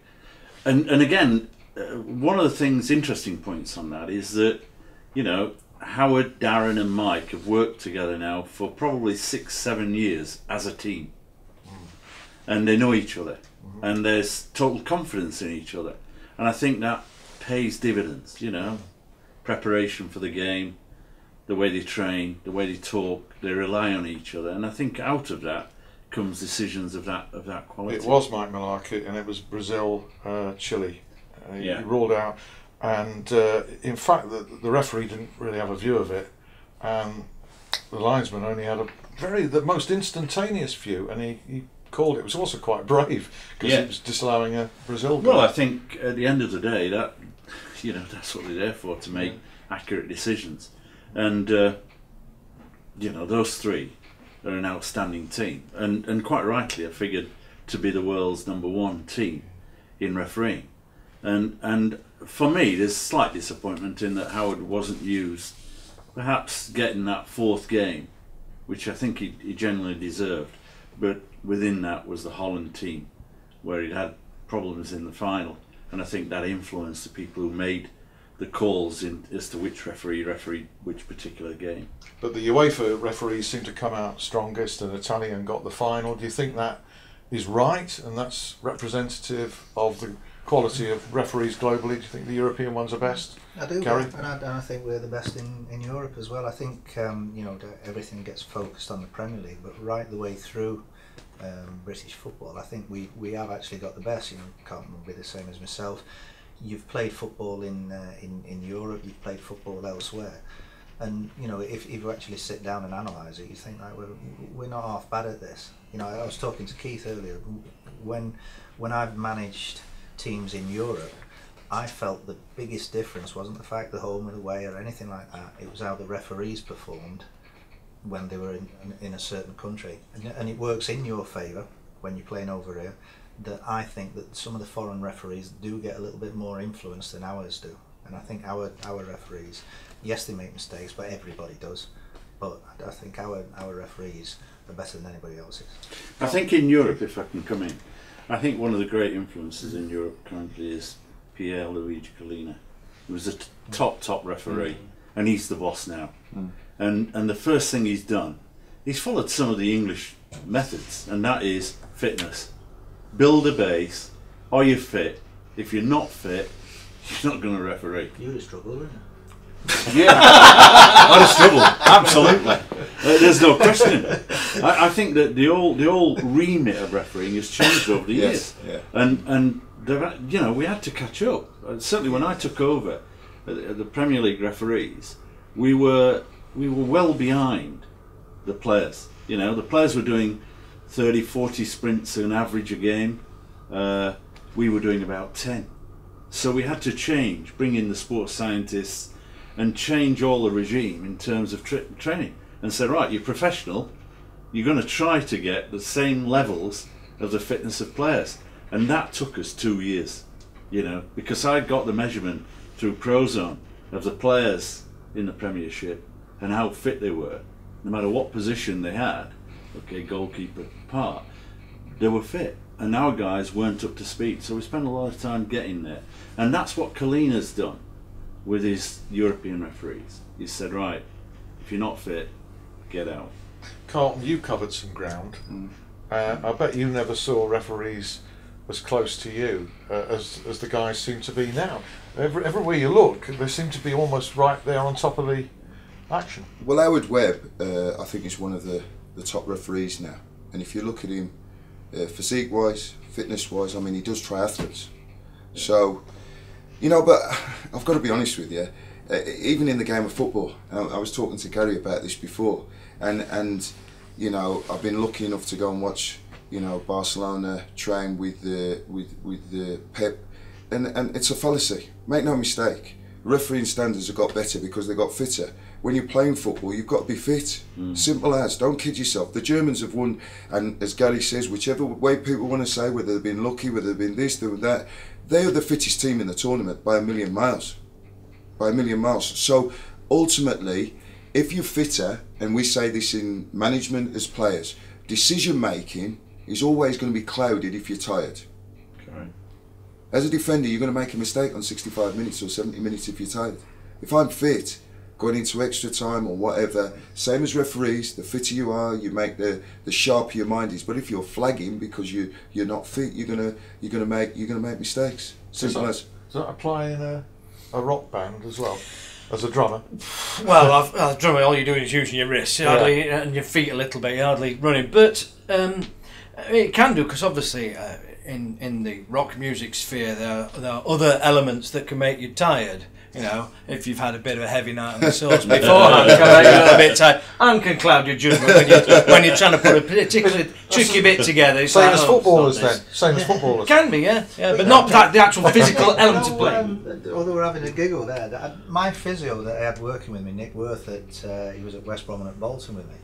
And again, one of the things, interesting points on that is that, you know, Howard, Darren, and Mike have worked together now for probably 6-7 years as a team, and they know each other, and there's total confidence in each other, and I think that pays dividends. You know, preparation for the game, the way they train, the way they talk, they rely on each other, and I think out of that comes decisions of that quality. It was Mike Malarkey, and it was Brazil, Chile. He ruled out, and in fact the referee didn't really have a view of it, and the linesman only had the most instantaneous view, and he called it. It was also quite brave because it was disallowing a Brazil goal. Well, I think at the end of the day, that, you know, that's what they're there for, to make accurate decisions, and you know, those 3 are an outstanding team, and quite rightly are figured to be the world's #1 team in refereeing. And for me, there's slight disappointment in that Howard wasn't used, perhaps getting that 4th game, which I think he genuinely deserved. But within that was the Holland team, where he'd had problems in the final, and I think that influenced the people who made the calls as to which referee refereed which particular game. But the UEFA referees seem to come out strongest, and Italian got the final. Do you think that is right, and that's representative of the quality of referees globally? Do you think the European ones are best? I do, Gary? and I think we're the best in Europe as well. I think you know, everything gets focused on the Premier League, but right the way through British football. I think we have actually got the best. You know, Carlton will be the same as myself. You've played football in Europe. You've played football elsewhere, and you know if you actually sit down and analyse it, you think like we're not half bad at this. You know, I was talking to Keith earlier. When I've managed teams in Europe, I felt the biggest difference wasn't the fact the home or away or anything like that. It was how the referees performed when they were in a certain country, and it works in your favour when you're playing over here. That I think that some of the foreign referees do get a little bit more influence than ours do, and I think our referees, yes, they make mistakes, but everybody does. But I think our referees are better than anybody else's. I think in Europe, if I can come in, I think one of the great influences in Europe currently is Pierre Luigi Collina. He was a top referee, and he's the boss now. And the first thing he's done, he's followed some of the English methods, and that is fitness. Build a base. Are you fit? If you're not fit, you're not going to referee. You would have struggled, wouldn't you? Yeah, I'd have struggled. Absolutely, there's no question. I think that the whole remit of refereeing has changed over the years, and you know, we had to catch up. Certainly, when I took over the Premier League referees, we were well behind the players. You know, the players were doing 30, 40 sprints an average a game. We were doing about 10. So we had to change, bring in the sports scientists, and change all the regime in terms of training. And say, right, you're professional, you're going to try to get the same levels of the fitness of players. And that took us 2 years, you know, because I got the measurement through Prozone of the players in the Premiership and how fit they were, no matter what position they had, okay, goalkeeper part, they were fit. And our guys weren't up to speed, so we spent a lot of time getting there. And that's what Collina's done with his European referees. He said, right, if you're not fit, get out. Carlton, you covered some ground. I bet you never saw referees as close to you as the guys seem to be now. Everywhere you look, they seem to be almost right there on top of the action. Well, Howard Webb, I think, is one of the top referees now. And if you look at him, physique-wise, fitness-wise, I mean, he does triathletes. So, you know, but I've got to be honest with you, even in the game of football, I was talking to Gary about this before, and you know, I've been lucky enough to go and watch, you know, Barcelona train with the Pep, and it's a fallacy. Make no mistake, refereeing standards have got better because they got fitter. When you're playing football, you've got to be fit. Simple as. Don't kid yourself. The Germans have won, and as Gary says, whichever way people want to say, whether they've been lucky, whether they've been this, they've been that, they are the fittest team in the tournament by a million miles. By a million miles. So ultimately, if you're fitter, and we say this in management as players, decision making is always going to be clouded if you're tired. Okay. As a defender, you're going to make a mistake on 65 minutes or 70 minutes if you're tired. If I'm fit, going into extra time or whatever, same as referees, the fitter you are, you make the sharper your mind is. But if you're flagging because you're not fit, you're gonna make mistakes. Simple as. Does that apply in a rock band as well, as a drummer? Well, as a drummer, all you're doing is using your wrists, hardly, and your feet a little bit, you're hardly running. But it can do, because obviously in the rock music sphere there are other elements that can make you tired. You know, if you've had a bit of a heavy night on the sauce beforehand, can make you a little bit tired, and can cloud your judgment when you're trying to put a particularly tricky bit together. It's Same like, as footballers then. Same as footballers. Can be, yeah, but not the actual physical element of play. Although we're having a giggle there, my physio that I had working with me, Nick Worth, he was at West Brom and at Bolton with me.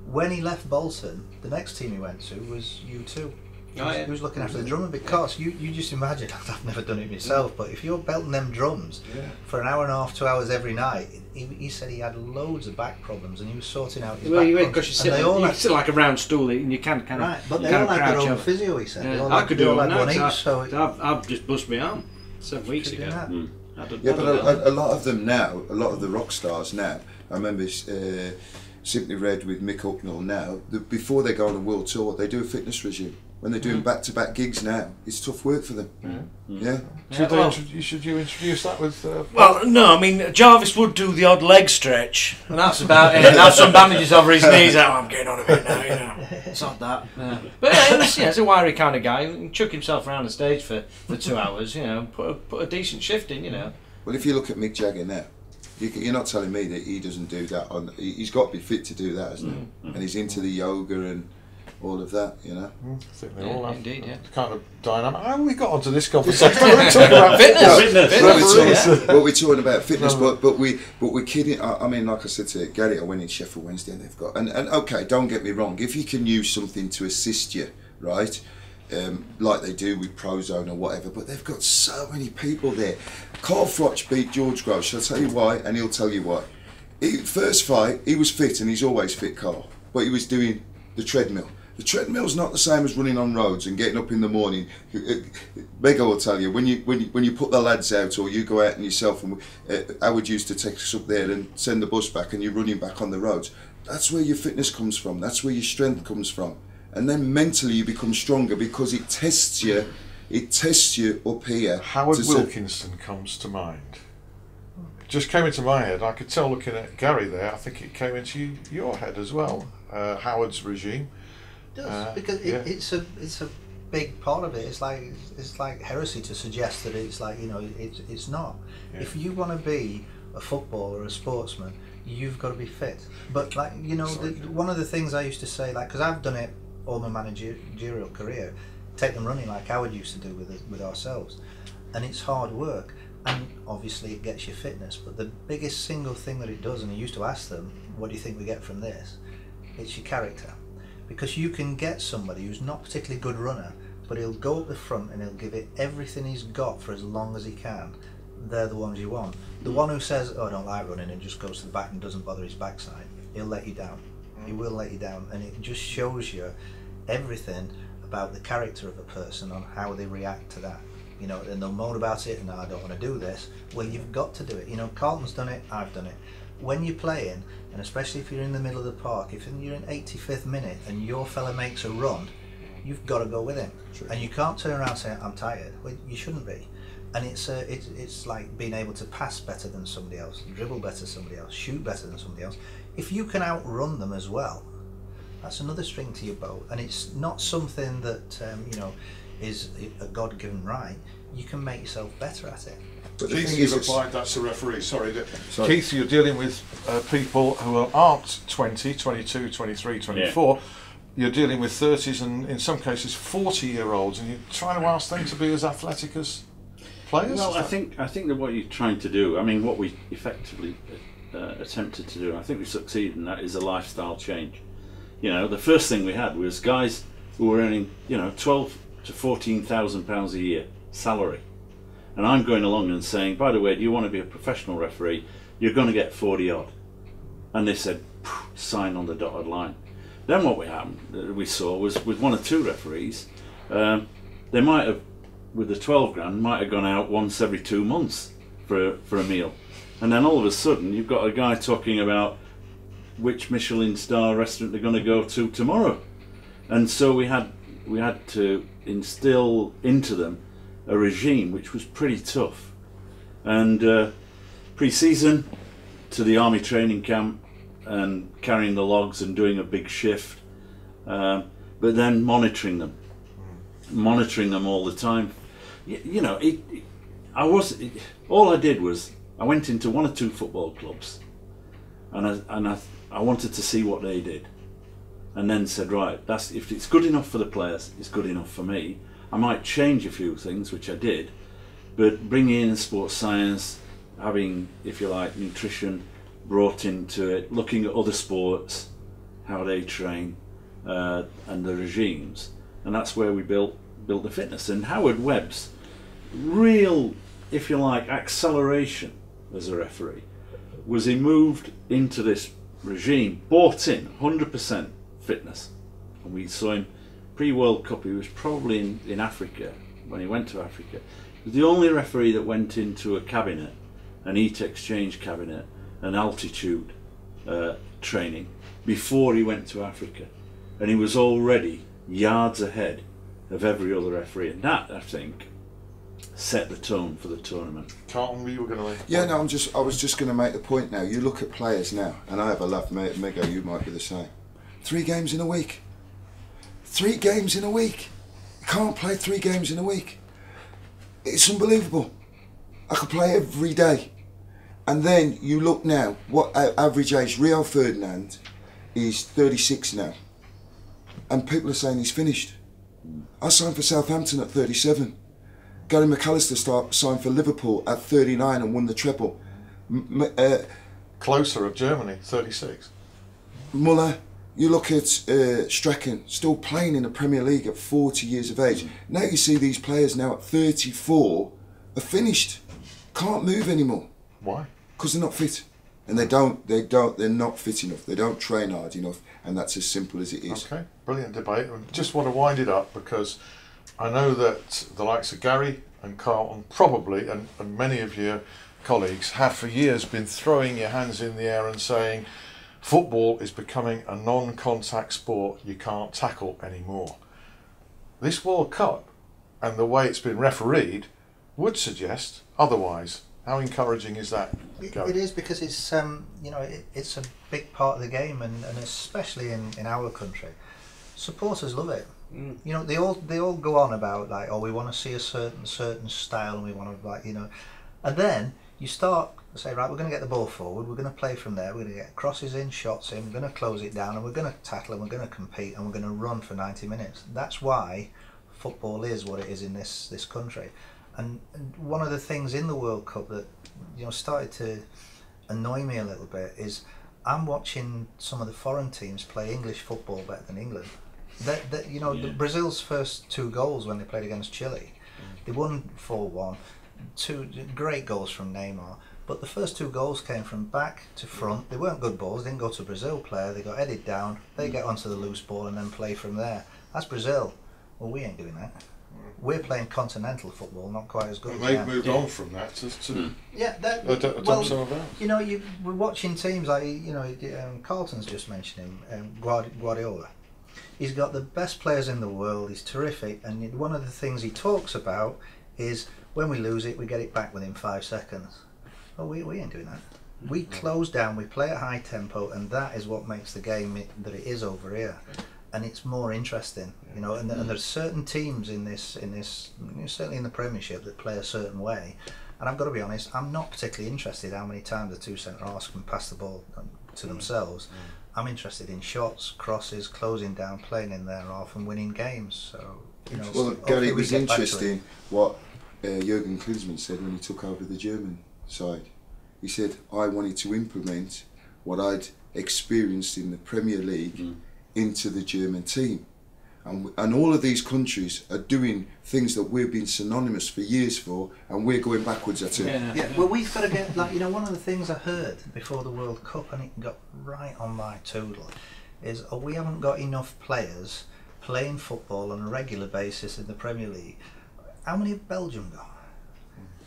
When he left Bolton, the next team he went to was U2. He was looking after the drummer, because you just imagine, I've never done it myself, but if you're belting them drums for an hour and a half, 2 hours every night, he said he had loads of back problems and he was sorting out his back problems. Because you sit like a round stool and you can kind of right, but they all had their own physio, he said. Yeah. I could do it now, so I've just bust my arm 7 weeks ago. Yeah, but a lot of them now, a lot of the rock stars now, I remember Simply Red with Mick Hucknall now, before they go on a world tour, they do a fitness regime. when they're doing back-to-back gigs now, it's tough work for them. Yeah. Should you introduce that with? Well, no, I mean Jarvis would do the odd leg stretch, and that's about it. And have some bandages over his knees. Oh, I'm getting on a bit now, you know. It's not that. Yeah. But yeah, he's a wiry kind of guy. He can chuck himself around the stage for 2 hours, you know, put a decent shift in, you know. Well, if you look at Mick Jagger now, you're not telling me that he doesn't do that. He's got to be fit to do that, hasn't he? And he's into the yoga and all of that, you know. I think they all have indeed, kind of dynamic. How we got onto this conversation? We're talking about fitness. Well, we're talking about fitness, but we're kidding. I mean, like I said to Gary, I went in Sheffield Wednesday, and they've got and okay, don't get me wrong. If you can use something to assist you, right, like they do with Prozone or whatever, but they've got so many people there. Carl Froch beat George Groves. Shall I tell you why? And he'll tell you why. First fight, he was fit, and he's always fit, Carl. But he was doing the treadmill. The treadmill's not the same as running on roads and getting up in the morning. Bego will tell you when you put the lads out, or you go out and yourself, and Howard used to take us up there and send the bus back, and you're running back on the roads. That's where your fitness comes from. That's where your strength comes from. And then mentally you become stronger because it tests you. It tests you up here. Howard Wilkinson comes to mind. It just came into my head. I could tell looking at Gary there. I think it came into your head as well. Howard's regime. It does, because it's a big part of it. It's like heresy to suggest that it's like, you know, it's not. Yeah. If you want to be a footballer or a sportsman, you've got to be fit. But like, you know, one of the things I used to say, like, because I've done it all my managerial career, take them running like Howard used to do with ourselves, and it's hard work, and obviously it gets your fitness, but the biggest single thing that it does, and I used to ask them, what do you think we get from this? It's your character. Because you can get somebody who's not particularly good runner, but he'll go up the front and he'll give it everything he's got for as long as he can. They're the ones you want. The one who says, oh, I don't like running, and just goes to the back and doesn't bother his backside, he'll let you down. He will let you down, and it just shows you everything about the character of a person on how they react to that. You know, and they'll moan about it, and I don't want to do this. Well, you've got to do it. You know, Carlton's done it, I've done it. When you're playing, and especially if you're in the middle of the park, if you're in 85th minute and your fella makes a run, you've got to go with him. True. And you can't turn around and say, I'm tired. Well, you shouldn't be. And it's like being able to pass better than somebody else, dribble better than somebody else, shoot better than somebody else. If you can outrun them as well, that's another string to your bow. And it's not something that you know, is a God-given right. You can make yourself better at it. But Keith, you've applied that to referee. Sorry. Keith, you're dealing with people who aren't 20, 22, 23, 24. Yeah. You're dealing with 30s and in some cases 40-year-olds, and you're trying to ask them to be as athletic as players? Well, I think that what you're trying to do, I mean, what we effectively attempted to do, I think we succeeded in that, is a lifestyle change. You know, the first thing we had was guys who were earning, you know, £12,000 to £14,000 a year salary. And I'm going along and saying, by the way, do you want to be a professional referee? You're going to get 40 odd. And they said, sign on the dotted line. Then what we saw was with one or two referees, they might have, with the 12 grand, might have gone out once every 2 months for a meal. And then all of a sudden, you've got a guy talking about which Michelin star restaurant they're going to go to tomorrow. And so we had to instill into them a regime which was pretty tough. And pre-season to the army training camp and carrying the logs and doing a big shift, but then monitoring them all the time. You know, all I did was I went into one or two football clubs, and I wanted to see what they did, and then said, right, if it's good enough for the players, it's good enough for me. I might change a few things, which I did, but bringing in sports science, having, if you like, nutrition brought into it, looking at other sports, how they train, and the regimes, and that's where we built the fitness. And Howard Webb's real, if you like, acceleration as a referee was he moved into this regime, bought in 100% fitness, and we saw him pre-World Cup. He was probably in Africa when he went to Africa. He was the only referee that went into a cabinet, an heat exchange cabinet, an altitude training before he went to Africa, and he was already yards ahead of every other referee, and that, I think, set the tone for the tournament. Carlton, you were going to make a Yeah, point. no, I was just going to make the point now. You look at players now, and I have a laugh, Mego, you might be the same. 3 games in a week. 3 games in a week. You can't play 3 games in a week. It's unbelievable. I could play every day. And then you look now, what average age, Rio Ferdinand is 36 now. And people are saying he's finished. I signed for Southampton at 37. Gary McAllister signed for Liverpool at 39 and won the treble. Closer of Germany, 36. Muller, you look at Strachan, still playing in the Premier League at 40 years of age. Now you see these players now at 34 are finished, can't move anymore. Why? Because they're not fit, and they're not fit enough. They don't train hard enough, and that's as simple as it is. Okay, brilliant debate. I just want to wind it up because I know that the likes of Gary and Carlton probably, and many of your colleagues have for years been throwing your hands in the air and saying football is becoming a non-contact sport you can't tackle anymore. This World Cup and the way it's been refereed would suggest otherwise. How encouraging is that? It is, because it's it's a big part of the game, and especially in our country, supporters love it. You know, they all go on about like, oh, we want to see a certain style, and we want to and then you start to say, right, we're going to get the ball forward, we're going to play from there, we're going to get crosses in, shots in, we're going to close it down, and we're going to tackle, and we're going to compete, and we're going to run for 90 minutes. That's why football is what it is in this country. And one of the things in the World Cup that started to annoy me a little bit is I'm watching some of the foreign teams play English football better than England. Brazil's first 2 goals when they played against Chile, they won 4-1, 2 great goals from Neymar, but the first 2 goals came from back to front. They weren't good balls, didn't go to a Brazil player, they got headed down, they get onto the loose ball and then play from there. That's Brazil. Well, we ain't doing that. We're playing continental football, not quite as good. And they've moved on from that to we're watching teams like Carlton's just mentioning Guardiola. He's got the best players in the world. He's terrific, and one of the things he talks about is when we lose it, we get it back within 5 seconds. Well, we ain't doing that. We close down, we play at high tempo, and that is what makes the game that it is over here. And it's more interesting, and there's certain teams in this, certainly in the Premiership, that play a certain way. And I've got to be honest, I'm not particularly interested how many times the 2 centre-halves can pass the ball to themselves. I'm interested in shots, crosses, closing down, playing in their half, and winning games. So, Well, Gary, it was interesting what Jurgen Klinsmann said when he took over the German side. He said, I wanted to implement what I'd experienced in the Premier League into the German team, and all of these countries are doing things that we've been synonymous for years for, and we're going backwards at it. Yeah. Well, we've got to get one of the things I heard before the World Cup, and it got right on my toodle, is we haven't got enough players playing football on a regular basis in the Premier League. How many have Belgium got?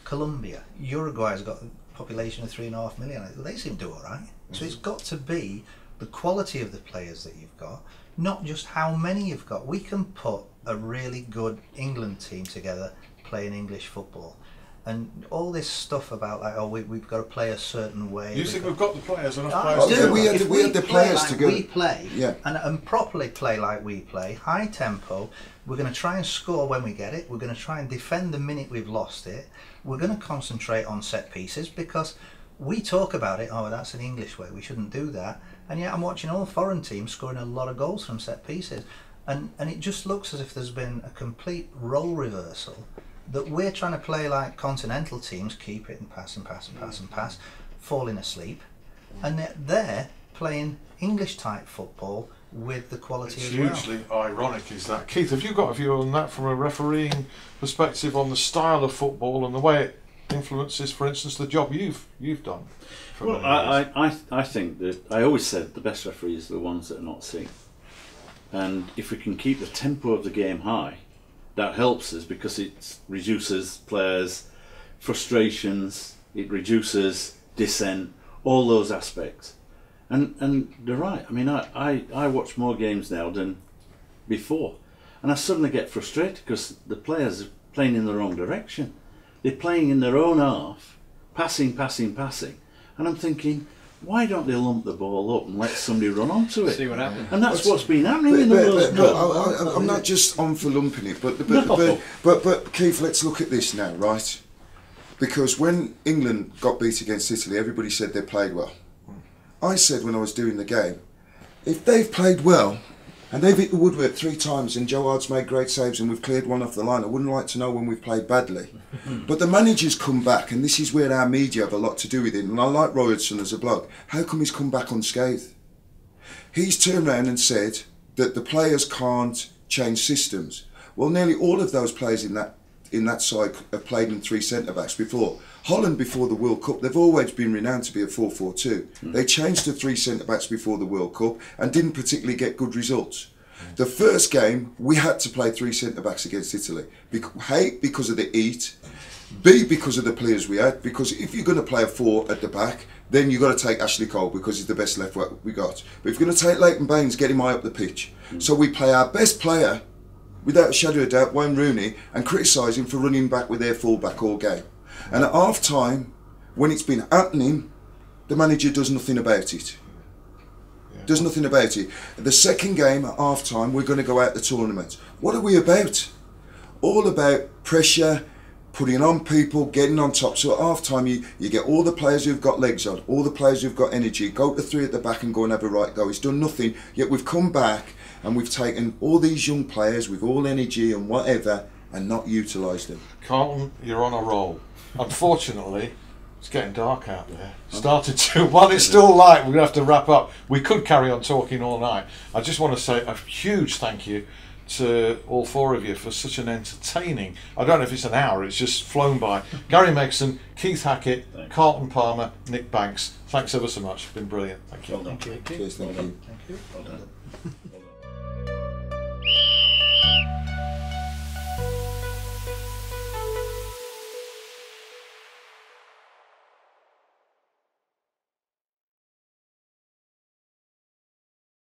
Colombia, Uruguay's got a population of 3.5 million. They seem to do all right. So it's got to be the quality of the players that you've got, not just how many you've got. We can put a really good England team together playing English football, and all this stuff about we've got to play a certain way. You think we've got the players enough I players? do. We had If the play players like to go. we play, Yeah. and properly play like we play, high tempo. We're going to try and score when we get it. We're going to try and defend the minute we've lost it. We're going to concentrate on set pieces, because we talk about it, oh, that's an English way, we shouldn't do that. And yet I'm watching all foreign teams scoring a lot of goals from set pieces. And it just looks as if there's been a complete role reversal, that we're trying to play like continental teams, keep it and pass and pass and pass and pass, falling asleep. And they're playing English type football with the quality It's as well. hugely ironic, is that. Keith, have you got a view on that from a refereeing perspective, on the style of football and the way it influences, for instance, the job you've done? Well, I think that I always said the best referees are the ones that are not seen, and if we can keep the tempo of the game high, that helps us, because it reduces players' frustrations, it reduces dissent, all those aspects. And they're right. I mean, I watch more games now than before, And I suddenly get frustrated because the players are playing in the wrong direction. They're playing in their own half, passing, and I'm thinking, why don't they lump the ball up and let somebody run onto it? See what happens. And that's what's been happening in the World Cup. I'm not just on for lumping it, but Keith, let's look at this now, right? Because when England got beat against Italy, everybody said they played well. I said when I was doing the game, if they've played well, and they've hit the woodwork 3 times and Joe Hart's made great saves and we've cleared one off the line, I wouldn't like to know when we've played badly. But the managers come back, and this is where our media have a lot to do with it, and I like Roy Hodgson as a bloke. How come he's come back unscathed? He's turned around and said that the players can't change systems. Well, nearly all of those players in that side have played in 3 centre-backs before. Holland, before the World Cup, they've always been renowned to be a 4-4-2. They changed to 3 centre-backs before the World Cup and didn't particularly get good results. The first game, we had to play 3 centre-backs against Italy. A, because of the heat. B, because of the players we had. Because if you're going to play a 4 at the back, then you've got to take Ashley Cole because he's the best left back we got. But if you're going to take Leighton Baines, get him high up the pitch. So we play our best player, without a shadow of doubt, Wayne Rooney, and criticise him for running back with their full-back all game. And at half-time, when it's been happening, the manager does nothing about it. Does nothing about it. The second game at half-time, we're going to go out the tournament. What are we about? All about pressure, putting on people, getting on top. So at half-time, you get all the players who've got legs on, all the players who've got energy, go to 3 at the back and go and have a right go. It's done nothing, yet we've come back and we've taken all these young players with all energy and whatever and not utilised them. Carlton, you're on a roll. Unfortunately, it's getting dark out there. Started to, while it's still light, we're going to have to wrap up. We could carry on talking all night. I just want to say a huge thank you to all 4 of you for such an entertaining, I don't know if it's an hour, it's just flown by. Gary Megson, Keith Hackett, Carlton Palmer, Nick Banks. Thanks ever so much. It's been brilliant. Thank you. Well done. Thank you. Cheers, thank you. Thank you. Well done.